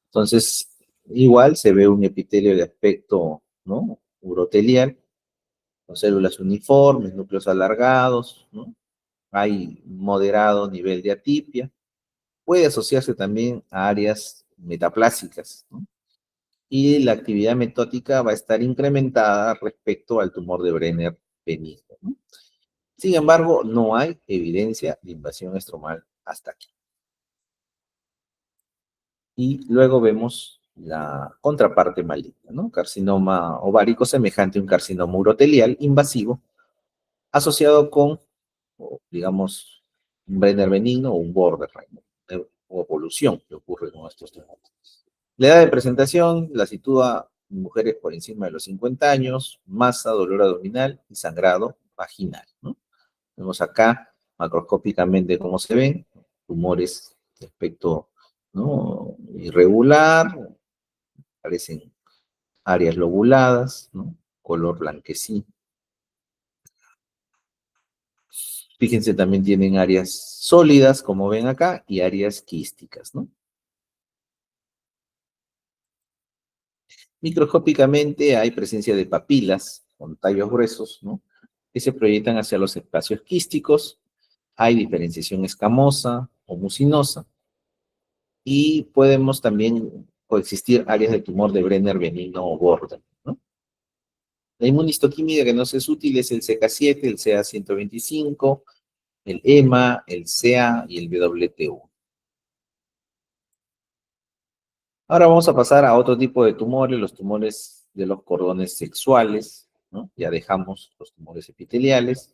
Entonces, igual se ve un epitelio de aspecto, ¿no? Urotelial, con células uniformes, núcleos alargados, ¿no? Hay moderado nivel de atipia. Puede asociarse también a áreas metaplásicas, ¿no? Y la actividad metótica va a estar incrementada respecto al tumor de Brenner benigno, ¿no? Sin embargo, no hay evidencia de invasión estromal hasta aquí. Y luego vemos la contraparte maligna, ¿no? Carcinoma ovárico semejante a un carcinoma urotelial invasivo asociado con, digamos, un Brenner benigno o un borderline, ¿no? O evolución que ocurre con estos tumores. La edad de presentación la sitúa en mujeres por encima de los 50 años, masa, dolor abdominal y sangrado vaginal, ¿no? Vemos acá macroscópicamente cómo se ven, tumores de aspecto, ¿no? Irregular, parecen áreas lobuladas, ¿no? Color blanquecino. Fíjense, también tienen áreas sólidas, como ven acá, y áreas quísticas, ¿no? Microscópicamente hay presencia de papilas con tallos gruesos, ¿no? Que se proyectan hacia los espacios quísticos. Hay diferenciación escamosa o mucinosa y podemos también coexistir áreas de tumor de Brenner benigno o border, ¿no? La inmunistoquímica que nos es útil es el CK7, el CA125, el EMA, el CA y el WT1. Ahora vamos a pasar a otro tipo de tumores, los tumores de los cordones sexuales, ¿no? Ya dejamos los tumores epiteliales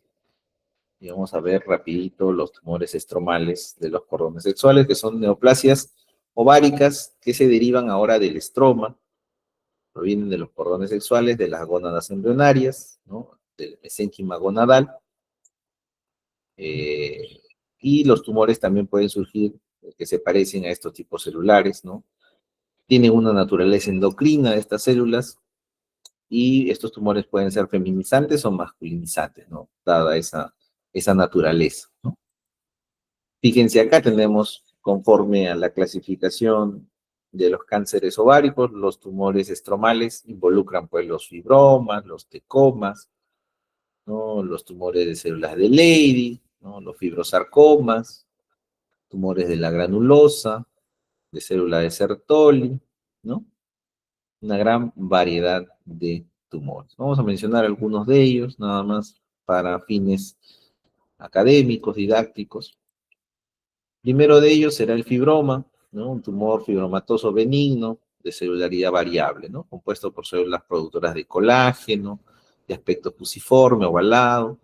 y vamos a ver rapidito los tumores estromales de los cordones sexuales, que son neoplasias ováricas que se derivan ahora del estroma, provienen de los cordones sexuales, de las gónadas embrionarias, ¿no? Del mesénquima gonadal, eh, y los tumores también pueden surgir que se parecen a estos tipos celulares, ¿no? Tienen una naturaleza endocrina de estas células y estos tumores pueden ser feminizantes o masculinizantes, ¿no? Dada esa naturaleza, ¿no? Fíjense, acá tenemos, conforme a la clasificación de los cánceres ováricos, los tumores estromales involucran pues los fibromas, los tecomas, ¿no? Los tumores de células de Leydig, ¿no? Los fibrosarcomas, tumores de la granulosa, de célula de Sertoli, ¿no? Una gran variedad de tumores. Vamos a mencionar algunos de ellos, nada más para fines académicos, didácticos. Primero de ellos será el fibroma, ¿no? Un tumor fibromatoso benigno de celularidad variable, ¿no? Compuesto por células productoras de colágeno, de aspecto fusiforme, ovalado,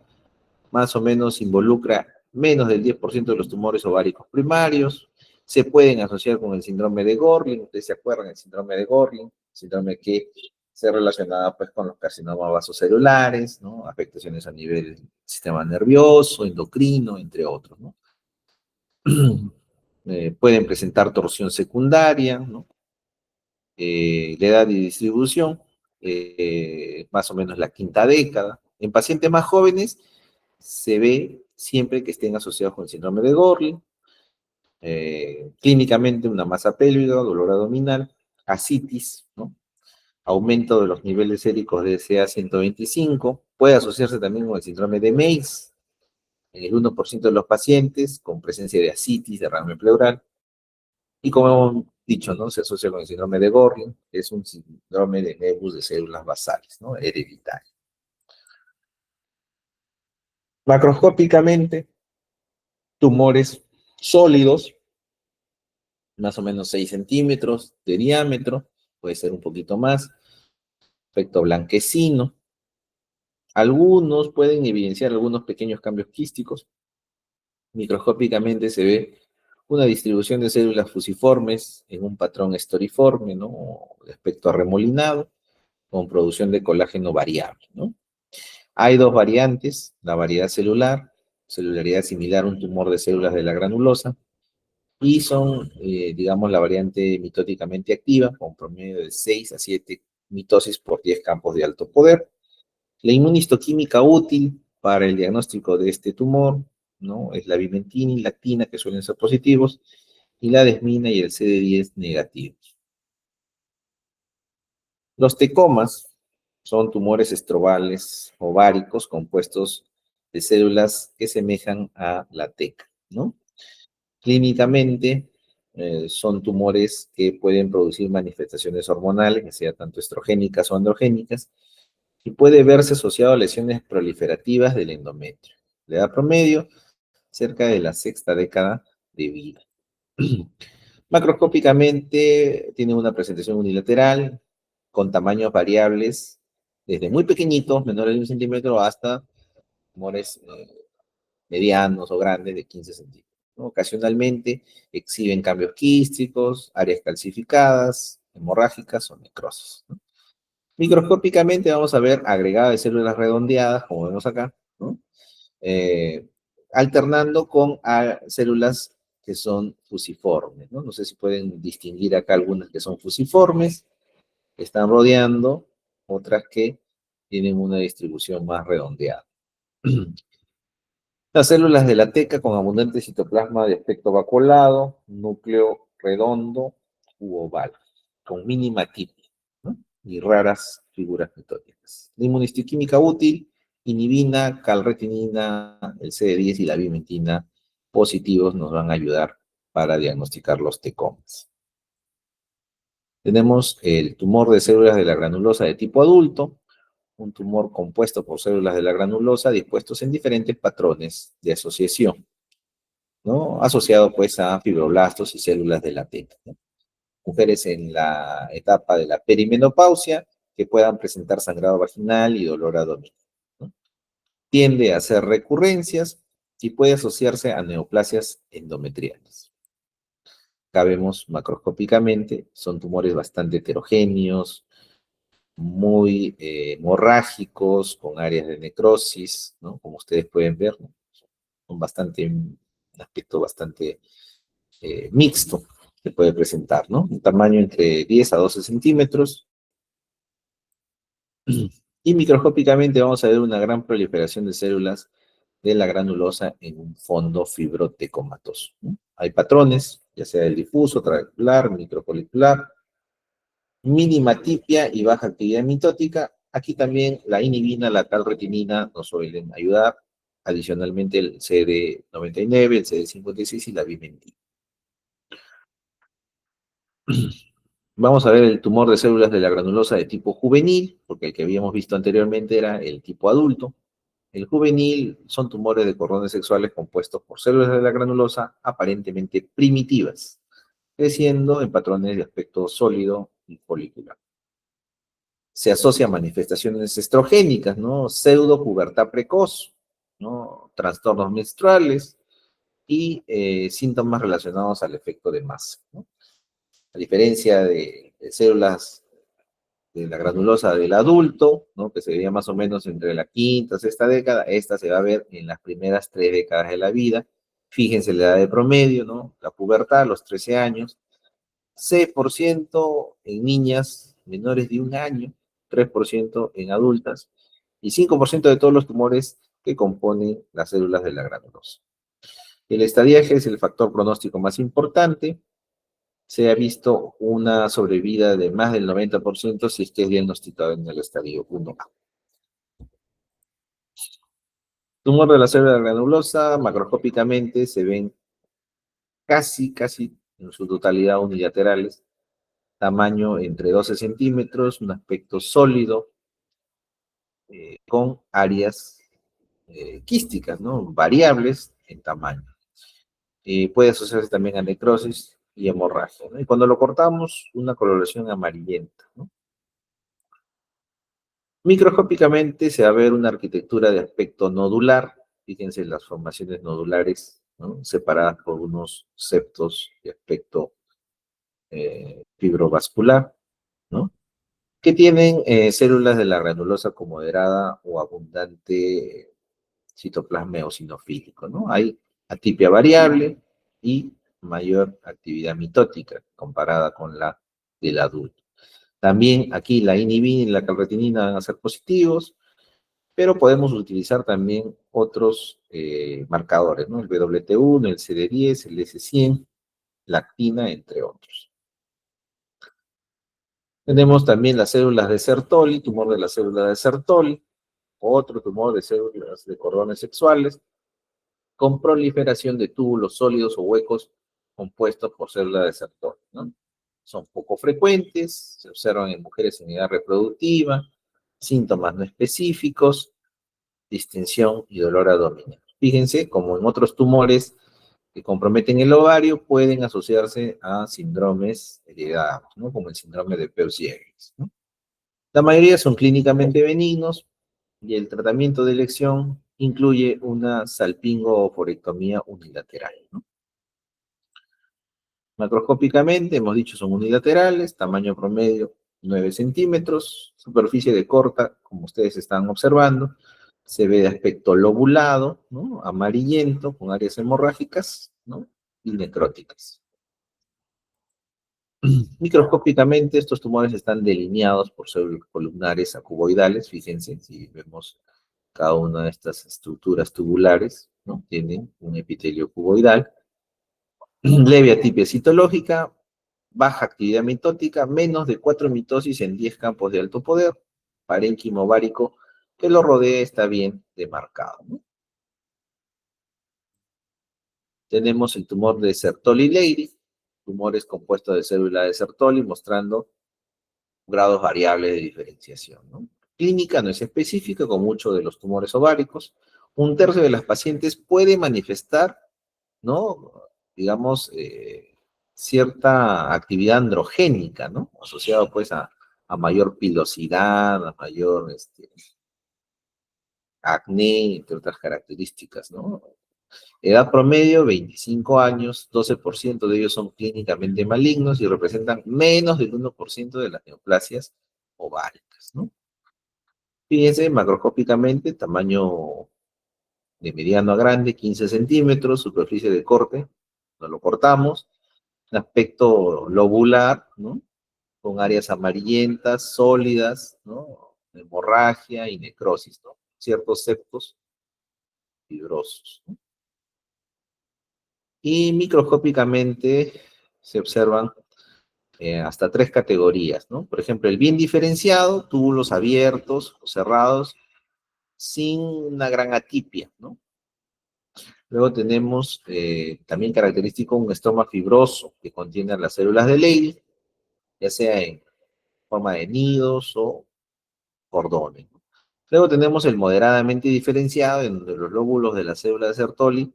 más o menos involucra menos del 10% de los tumores ováricos primarios, se pueden asociar con el síndrome de Gorlin, ustedes se acuerdan del síndrome de Gorlin, síndrome que se relaciona pues con los carcinomas vasocelulares, ¿no? Afectaciones a nivel del sistema nervioso, endocrino, entre otros, ¿no? Pueden presentar torsión secundaria, ¿no? La edad y distribución, más o menos la quinta década. En pacientes más jóvenes se ve siempre que estén asociados con el síndrome de Gorlin, clínicamente una masa pélvica, dolor abdominal, ascitis, ¿no? Aumento de los niveles séricos de CA125, puede asociarse también con el síndrome de Meigs, en el 1% de los pacientes, con presencia de ascitis, derrame pleural, y como hemos dicho, ¿no? Se asocia con el síndrome de Gorlin, que es un síndrome de nebus de células basales, ¿no? Hereditario. Macroscópicamente, tumores sólidos, más o menos 6 centímetros de diámetro, puede ser un poquito más, aspecto blanquecino. Algunos pueden evidenciar algunos pequeños cambios quísticos. Microscópicamente se ve una distribución de células fusiformes en un patrón estoriforme, ¿no? De aspecto arremolinado, con producción de colágeno variable, ¿no? Hay dos variantes, la variedad celular, celularidad similar a un tumor de células de la granulosa, y son, digamos, la variante mitóticamente activa, con promedio de 6 a 7 mitosis por 10 campos de alto poder. La inmunistoquímica útil para el diagnóstico de este tumor, ¿no? Es la vimentina y lactina, que suelen ser positivos, y la desmina y el CD10 negativos. Los tecomas son tumores estrobales ováricos compuestos de células que semejan a la teca, ¿no? Clínicamente, son tumores que pueden producir manifestaciones hormonales, que sean tanto estrogénicas o androgénicas, y puede verse asociado a lesiones proliferativas del endometrio. La edad promedio, cerca de la sexta década de vida. Macroscópicamente tiene una presentación unilateral con tamaños variables, desde muy pequeñitos, menores de 1 centímetro, hasta tumores medianos o grandes de 15 centímetros, ¿no? Ocasionalmente exhiben cambios quísticos, áreas calcificadas, hemorrágicas o necrosis, ¿no? Microscópicamente vamos a ver agregado de células redondeadas, como vemos acá, ¿no? Eh, Alternando con células que son fusiformes, ¿no? No sé si pueden distinguir acá algunas que son fusiformes, que están rodeando, otras que tienen una distribución más redondeada. Las células de la teca con abundante citoplasma de aspecto vacuolado, núcleo redondo u oval, con mínima tipia, ¿no? Y raras figuras mitóticas. La inmunistoquímica útil, inhibina, calretinina, el CD10 y la vimentina positivos nos van a ayudar para diagnosticar los tecomas. Tenemos el tumor de células de la granulosa de tipo adulto, un tumor compuesto por células de la granulosa dispuestos en diferentes patrones de asociación, ¿no? Asociado pues a fibroblastos y células de la teca, ¿no? Mujeres en la etapa de la perimenopausia que puedan presentar sangrado vaginal y dolor abdominal, ¿no? Tiende a hacer recurrencias y puede asociarse a neoplasias endometriales. Acá vemos macroscópicamente, son tumores bastante heterogéneos, muy hemorrágicos, con áreas de necrosis, ¿no? Como ustedes pueden ver, ¿no? Son bastante, un aspecto bastante mixto que puede presentar, ¿no? Un tamaño entre 10 a 12 centímetros. Y microscópicamente vamos a ver una gran proliferación de células de la granulosa en un fondo fibrotecomatoso, ¿no? Hay patrones, ya sea el difuso, trabecular, microfolicular, mínima tipia y baja actividad mitótica. Aquí también la inhibina, la calretinina nos suelen ayudar. Adicionalmente el CD99, el CD56 y la vimentina. Vamos a ver el tumor de células de la granulosa de tipo juvenil, porque el que habíamos visto anteriormente era el tipo adulto. El juvenil son tumores de cordones sexuales compuestos por células de la granulosa aparentemente primitivas, creciendo en patrones de aspecto sólido y folicular. Se asocia a manifestaciones estrogénicas, ¿no? Pseudo pubertad precoz, ¿no? Trastornos menstruales y síntomas relacionados al efecto de masa, ¿no? A diferencia de células de la granulosa del adulto, ¿no? Que se veía más o menos entre la quinta, sexta década, esta se va a ver en las primeras 3 décadas de la vida. Fíjense la edad de promedio, ¿no? La pubertad, los 13 años, 6% en niñas menores de 1 año, 3% en adultas y 5% de todos los tumores que componen las células de la granulosa. El estadiaje es el factor pronóstico más importante. Se ha visto una sobrevida de más del 90% si es que es diagnosticado en el estadio 1A. Tumor de la célula granulosa, macroscópicamente se ven casi en su totalidad unilaterales, tamaño entre 12 centímetros, un aspecto sólido, con áreas quísticas, ¿no? Variables en tamaño. Puede asociarse también a necrosis y hemorragia, ¿no? Y cuando lo cortamos, una coloración amarillenta, ¿no? Microscópicamente se va a ver una arquitectura de aspecto nodular. Fíjense las formaciones nodulares, ¿no? Separadas por unos septos de aspecto fibrovascular, ¿no? Que tienen células de la granulosa con moderada o abundante citoplasma eosinofílico, ¿no? Hay atipia variable y mayor actividad mitótica comparada con la del adulto. También aquí la inhibina y la calretinina van a ser positivos, pero podemos utilizar también otros marcadores, ¿no? El WT1, el CD10, el S100, la actina, entre otros. Tenemos también las células de Sertoli, tumor de la célula de Sertoli, otro tumor de células de cordones sexuales, con proliferación de túbulos sólidos o huecos compuestos por células de Sertoli, ¿no? Son poco frecuentes, se observan en mujeres en edad reproductiva, síntomas no específicos, distensión y dolor abdominal. Fíjense, como en otros tumores que comprometen el ovario, pueden asociarse a síndromes heredados, ¿no? Como el síndrome de Peutz-Jeghers, ¿no? La mayoría son clínicamente benignos y el tratamiento de elección incluye una salpingo-oforectomía unilateral, ¿no? Macroscópicamente, hemos dicho, son unilaterales, tamaño promedio 9 centímetros, superficie de corta, como ustedes están observando, se ve de aspecto lobulado, ¿no? Amarillento, con áreas hemorrágicas, ¿no? Y necróticas. Microscópicamente, estos tumores están delineados por células columnares acuboidales, fíjense, si vemos cada una de estas estructuras tubulares, ¿no? Tienen un epitelio cuboidal, leve atipia citológica, baja actividad mitótica, menos de 4 mitosis en 10 campos de alto poder, parénquima ovárico que lo rodea está bien demarcado, ¿no? Tenemos el tumor de Sertoli-Leydig, tumores compuestos de células de Sertoli, mostrando grados variables de diferenciación, ¿no? Clínica no es específica, con muchos de los tumores ováricos. Un tercio de las pacientes puede manifestar, ¿no? Digamos, cierta actividad androgénica, ¿no? Asociado pues a mayor pilosidad, a mayor acné, entre otras características, ¿no? Edad promedio, 25 años, 12% de ellos son clínicamente malignos y representan menos del 1% de las neoplasias ováricas, ¿no? Fíjense, macroscópicamente, tamaño de mediano a grande, 15 centímetros, superficie de corte, no lo cortamos, aspecto lobular, ¿no? Con áreas amarillentas, sólidas, ¿no? Hemorragia y necrosis, ¿no? Ciertos septos fibrosos, ¿no? Y microscópicamente se observan hasta 3 categorías, ¿no? Por ejemplo, el bien diferenciado, túbulos abiertos o cerrados, sin una gran atipia, ¿no? Luego tenemos también característico un estroma fibroso que contiene las células de Leydig, ya sea en forma de nidos o cordones, ¿no? Luego tenemos el moderadamente diferenciado, en donde los lóbulos de la célula de Sertoli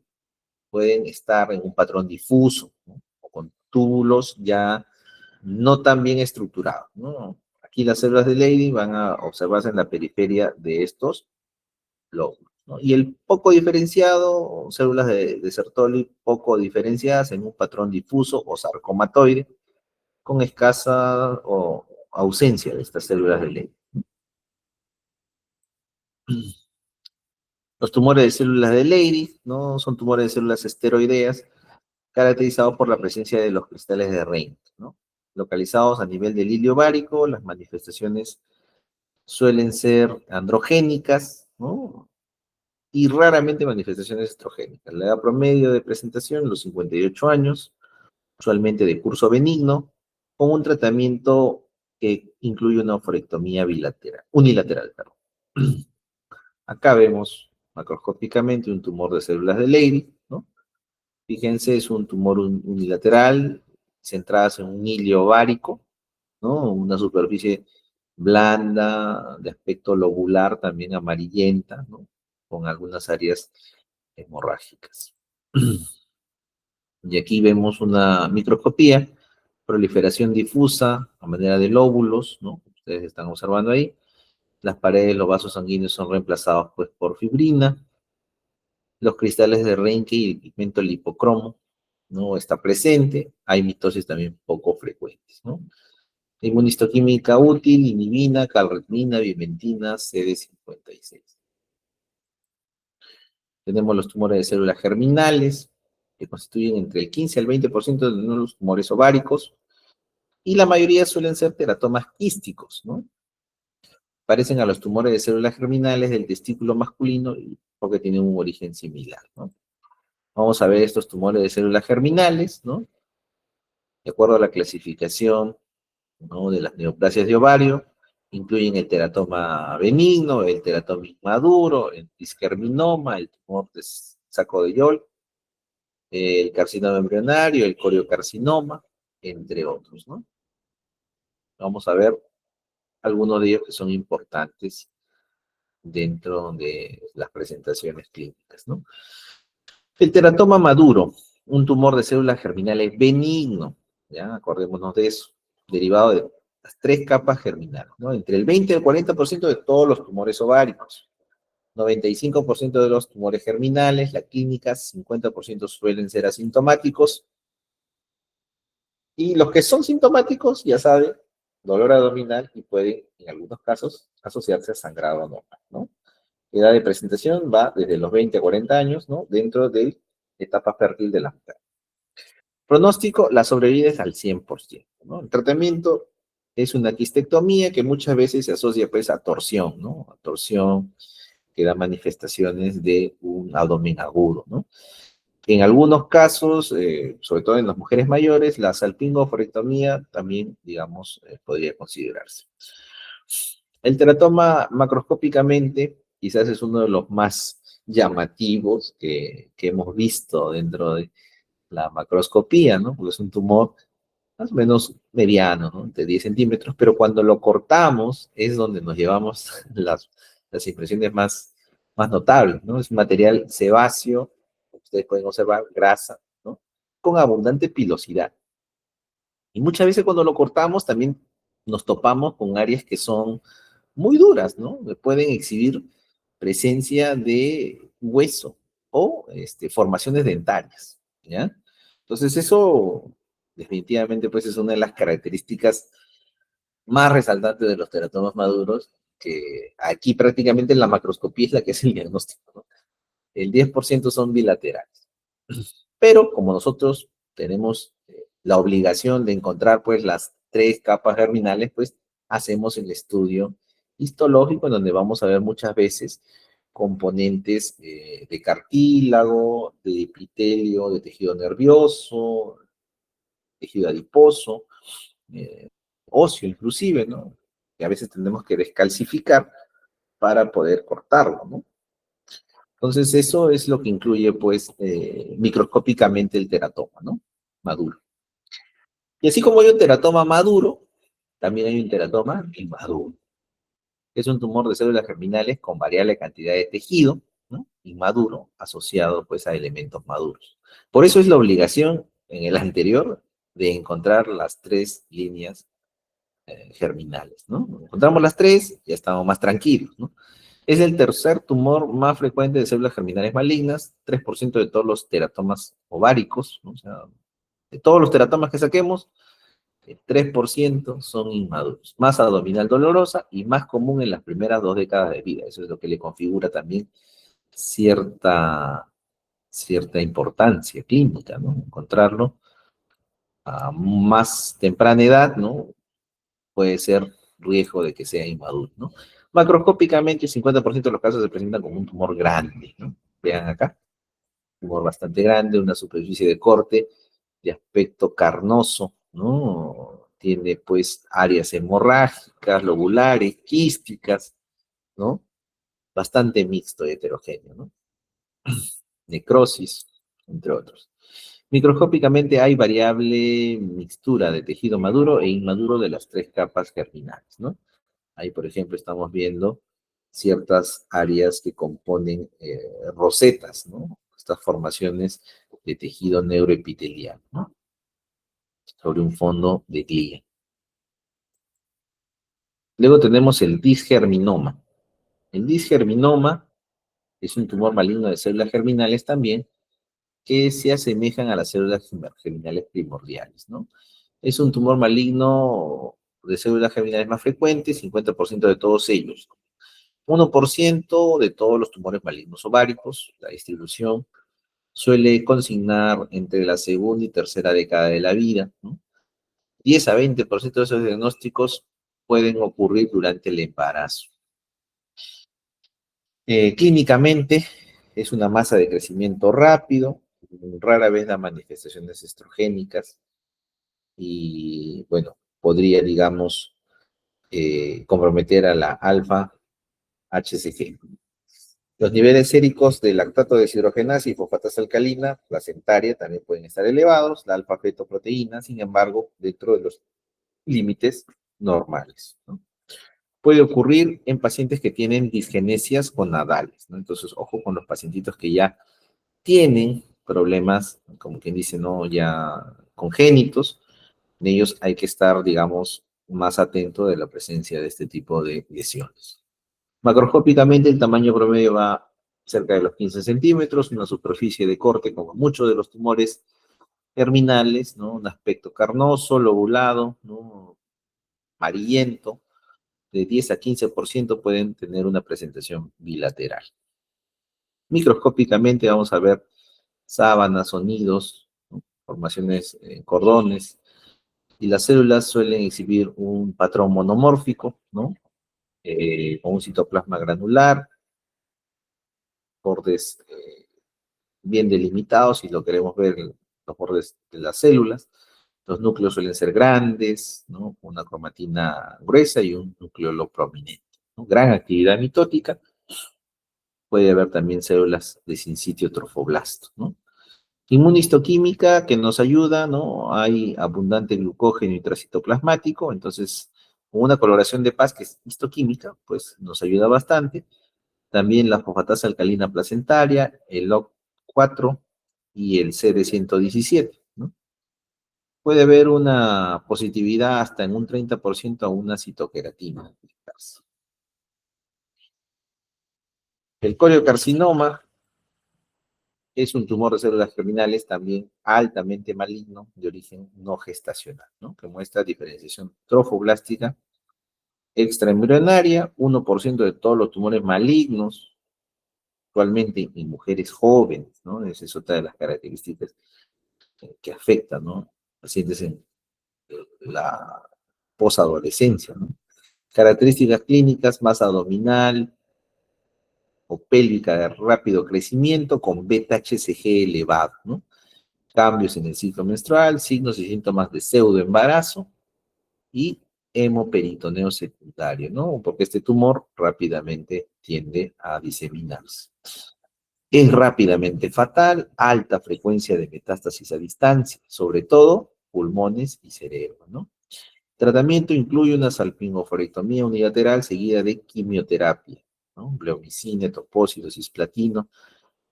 pueden estar en un patrón difuso, ¿no? O con túbulos ya no tan bien estructurados, ¿no? Aquí las células de Leydig van a observarse en la periferia de estos lóbulos, ¿no? Y el poco diferenciado, células de Sertoli poco diferenciadas en un patrón difuso o sarcomatoide, con escasa o ausencia de estas células de Leydig. Los tumores de células de Leydig, ¿no? Son tumores de células esteroideas caracterizados por la presencia de los cristales de Reinke, ¿no? Localizados a nivel del hilio ovárico, las manifestaciones suelen ser androgénicas, ¿no? Y raramente manifestaciones estrogénicas. La edad promedio de presentación, los 58 años, usualmente de curso benigno, con un tratamiento que incluye una oforectomía unilateral, perdón. Acá vemos macroscópicamente un tumor de células de Leydig, ¿no? Fíjense, es un tumor unilateral, centradas en un hilio ovárico, ¿no? Una superficie blanda, de aspecto lobular, también amarillenta, ¿no? Con algunas áreas hemorrágicas. Y aquí vemos una microscopía, proliferación difusa a manera de lóbulos, ¿no? Ustedes están observando ahí. Las paredes, los vasos sanguíneos son reemplazados pues por fibrina. Los cristales de Reinke y el pigmento lipocromo, ¿no? Está presente. Hay mitosis también poco frecuentes, ¿no? Inmunistoquímica útil, inhibina, calretina, vimentina, CD56. Tenemos los tumores de células germinales, que constituyen entre el 15 al 20% de los tumores ováricos, y la mayoría suelen ser teratomas quísticos, ¿no? Parecen a los tumores de células germinales del testículo masculino porque tienen un origen similar, ¿no? Vamos a ver estos tumores de células germinales, ¿no? De acuerdo a la clasificación, ¿no?, de las neoplasias de ovario, incluyen el teratoma benigno, el teratoma inmaduro, el diskerminoma, el tumor de saco de Yol, el carcinoma embrionario, el coriocarcinoma, entre otros, ¿no? Vamos a ver algunos de ellos que son importantes dentro de las presentaciones clínicas, ¿no? El teratoma maduro, un tumor de células germinales benigno, ¿ya? Acordémonos de eso, derivado de las tres capas germinales, ¿no? Entre el 20 y el 40% de todos los tumores ováricos, 95% de los tumores germinales, la clínica, 50% suelen ser asintomáticos, y los que son sintomáticos, ya saben, dolor abdominal y pueden, en algunos casos, asociarse a sangrado anormal, ¿no? La edad de presentación va desde los 20 a 40 años, ¿no? Dentro de la etapa fértil de la mujer. Pronóstico, la sobrevida es al 100%, ¿no? El tratamiento es una quistectomía que muchas veces se asocia pues a torsión, ¿no? A torsión que da manifestaciones de un abdomen agudo, ¿no? En algunos casos, sobre todo en las mujeres mayores, la salpingoforectomía también, digamos, podría considerarse. El teratoma macroscópicamente quizás es uno de los más llamativos que hemos visto dentro de la macroscopía, ¿no? Porque es un tumor más o menos mediano, ¿no? De 10 centímetros, pero cuando lo cortamos es donde nos llevamos las impresiones más notables, ¿no? Es un material sebáceo, ustedes pueden observar, grasa, ¿no? Con abundante pilosidad. Y muchas veces cuando lo cortamos también nos topamos con áreas que son muy duras, ¿no? Pueden exhibir presencia de hueso o formaciones dentarias, ¿ya? Entonces eso definitivamente pues es una de las características más resaltantes de los teratomas maduros, que aquí prácticamente la macroscopía es la que es el diagnóstico, ¿no? El 10% son bilaterales. Pero como nosotros tenemos la obligación de encontrar pues las tres capas germinales, pues hacemos el estudio histológico en donde vamos a ver muchas veces componentes de cartílago, de epitelio, de tejido nervioso, tejido adiposo, eh, óseo inclusive, ¿no? Que a veces tenemos que descalcificar para poder cortarlo, ¿no? Entonces, eso es lo que incluye, pues, microscópicamente el teratoma, ¿no? Maduro. Y así como hay un teratoma maduro, también hay un teratoma inmaduro. Es un tumor de células germinales con variable cantidad de tejido, ¿no? Inmaduro, asociado, pues, a elementos maduros. Por eso es la obligación, en el anterior, de encontrar las tres líneas germinales, ¿no? Encontramos las tres, ya estamos más tranquilos, ¿no? Es el tercer tumor más frecuente de células germinales malignas, 3% de todos los teratomas ováricos, ¿no? O sea, de todos los teratomas que saquemos, el 3% son inmaduros. Masa abdominal dolorosa y más común en las primeras 2 décadas de vida. Eso es lo que le configura también cierta, cierta importancia clínica, ¿no? Encontrarlo a más temprana edad, ¿no? Puede ser riesgo de que sea inmaduro, ¿no? Macroscópicamente, el 50% de los casos se presentan como un tumor grande, ¿no? Vean acá, tumor bastante grande, una superficie de corte de aspecto carnoso, ¿no? Tiene pues áreas hemorrágicas, lobulares, quísticas, ¿no? Bastante mixto y heterogéneo, ¿no? Necrosis, entre otros. Microscópicamente hay variable mixtura de tejido maduro e inmaduro de las tres capas germinales, ¿no? Ahí, por ejemplo, estamos viendo ciertas áreas que componen rosetas, ¿no? Estas formaciones de tejido neuroepitelial, ¿no? Sobre un fondo de glía. Luego tenemos el disgerminoma. El disgerminoma es un tumor maligno de células germinales también que se asemejan a las células germinales primordiales, ¿no? Es un tumor maligno de células germinales más frecuente, 50% de todos ellos. 1% de todos los tumores malignos ováricos, la distribución suele consignar entre la segunda y tercera década de la vida, ¿no? 10 a 20% de esos diagnósticos pueden ocurrir durante el embarazo. Clínicamente es una masa de crecimiento rápido, rara vez da manifestaciones estrogénicas y, bueno, podría, digamos, comprometer a la alfa-HCG. Los niveles séricos de lactato deshidrogenasa y fosfatasa alcalina placentaria también pueden estar elevados, la alfa-fetoproteína, sin embargo, dentro de los límites normales, ¿no? Puede ocurrir en pacientes que tienen disgenesias gonadales, ¿no? Entonces, ojo con los pacientitos que ya tienen problemas, como quien dice, ¿no? Ya congénitos, en ellos hay que estar, digamos, más atento de la presencia de este tipo de lesiones. Macroscópicamente, el tamaño promedio va cerca de los 15 centímetros, una superficie de corte, como muchos de los tumores terminales, ¿no? Un aspecto carnoso, lobulado, ¿no? Amarillento, de 10 a 15% pueden tener una presentación bilateral. Microscópicamente vamos a ver sábanas, sonidos, ¿no? Formaciones en cordones, y las células suelen exhibir un patrón monomórfico, ¿no? Con un citoplasma granular, bordes bien delimitados, si lo queremos ver, los bordes de las células. Los núcleos suelen ser grandes, ¿no? Una cromatina gruesa y un núcleo prominente, ¿no? Gran actividad mitótica. Puede haber también células de sincitio trofoblasto, ¿no? Inmunistoquímica que nos ayuda, ¿no? Hay abundante glucógeno intracitoplasmático, entonces con una coloración de paz que es histoquímica, pues nos ayuda bastante. También la fosfatasa alcalina placentaria, el OC4 y el CD117, ¿no? Puede haber una positividad hasta en un 30% a una citoqueratina. El coriocarcinoma es un tumor de células germinales también altamente maligno de origen no gestacional, ¿no? Que muestra diferenciación trofoblástica extraembrionaria, 1% de todos los tumores malignos actualmente en mujeres jóvenes, ¿no? Esa es otra de las características que afectan, ¿no? Pacientes en la posadolescencia, ¿no? Características clínicas, masa abdominal o pélvica de rápido crecimiento con beta-HCG elevado, ¿no? Cambios en el ciclo menstrual, signos y síntomas de pseudoembarazo y hemoperitoneo secundario, ¿no? Porque este tumor rápidamente tiende a diseminarse. Es rápidamente fatal, alta frecuencia de metástasis a distancia, sobre todo pulmones y cerebro, ¿no? Tratamiento incluye una salpingoforectomía unilateral seguida de quimioterapia, ¿no? Bleomicina, etoposide, cisplatino.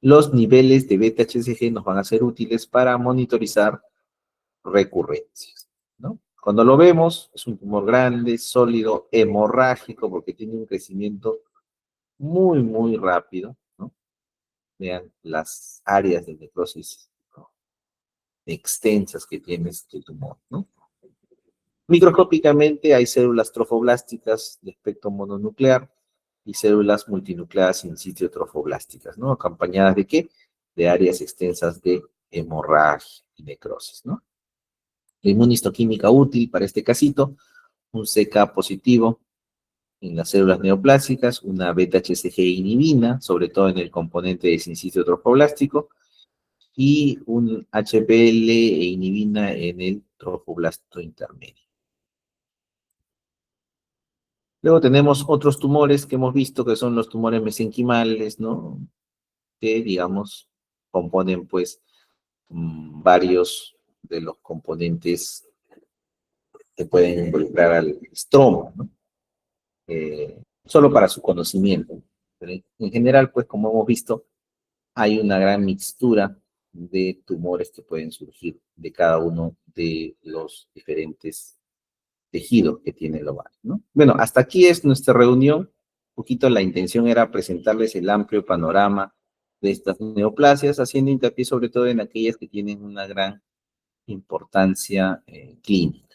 Los niveles de beta-HCG nos van a ser útiles para monitorizar recurrencias, ¿no? Cuando lo vemos, es un tumor grande, sólido, hemorrágico, porque tiene un crecimiento muy, muy rápido, ¿no? Vean las áreas de necrosis, ¿no? Extensas que tiene este tumor, ¿no? Microscópicamente hay células trofoblásticas de espectro mononuclear y células multinucleadas in situ trofoblásticas, ¿no? ¿Acompañadas de qué? De áreas extensas de hemorragia y necrosis, ¿no? La inmunistoquímica útil para este casito, un CK positivo en las células neoplásicas, una beta-HCG inhibina, sobre todo en el componente de sincitio trofoblástico, y un HPL e inhibina en el trofoblasto intermedio. Luego tenemos otros tumores que hemos visto que son los tumores mesenquimales, ¿no? Que, digamos, componen, pues, varios de los componentes que pueden involucrar al estroma, ¿no? Solo para su conocimiento. Pero en general, pues, como hemos visto, hay una gran mixtura de tumores que pueden surgir de cada uno de los diferentes tejido que tiene el ovario, ¿no? Bueno, hasta aquí es nuestra reunión. Un poquito la intención era presentarles el amplio panorama de estas neoplasias, haciendo hincapié sobre todo en aquellas que tienen una gran importancia clínica.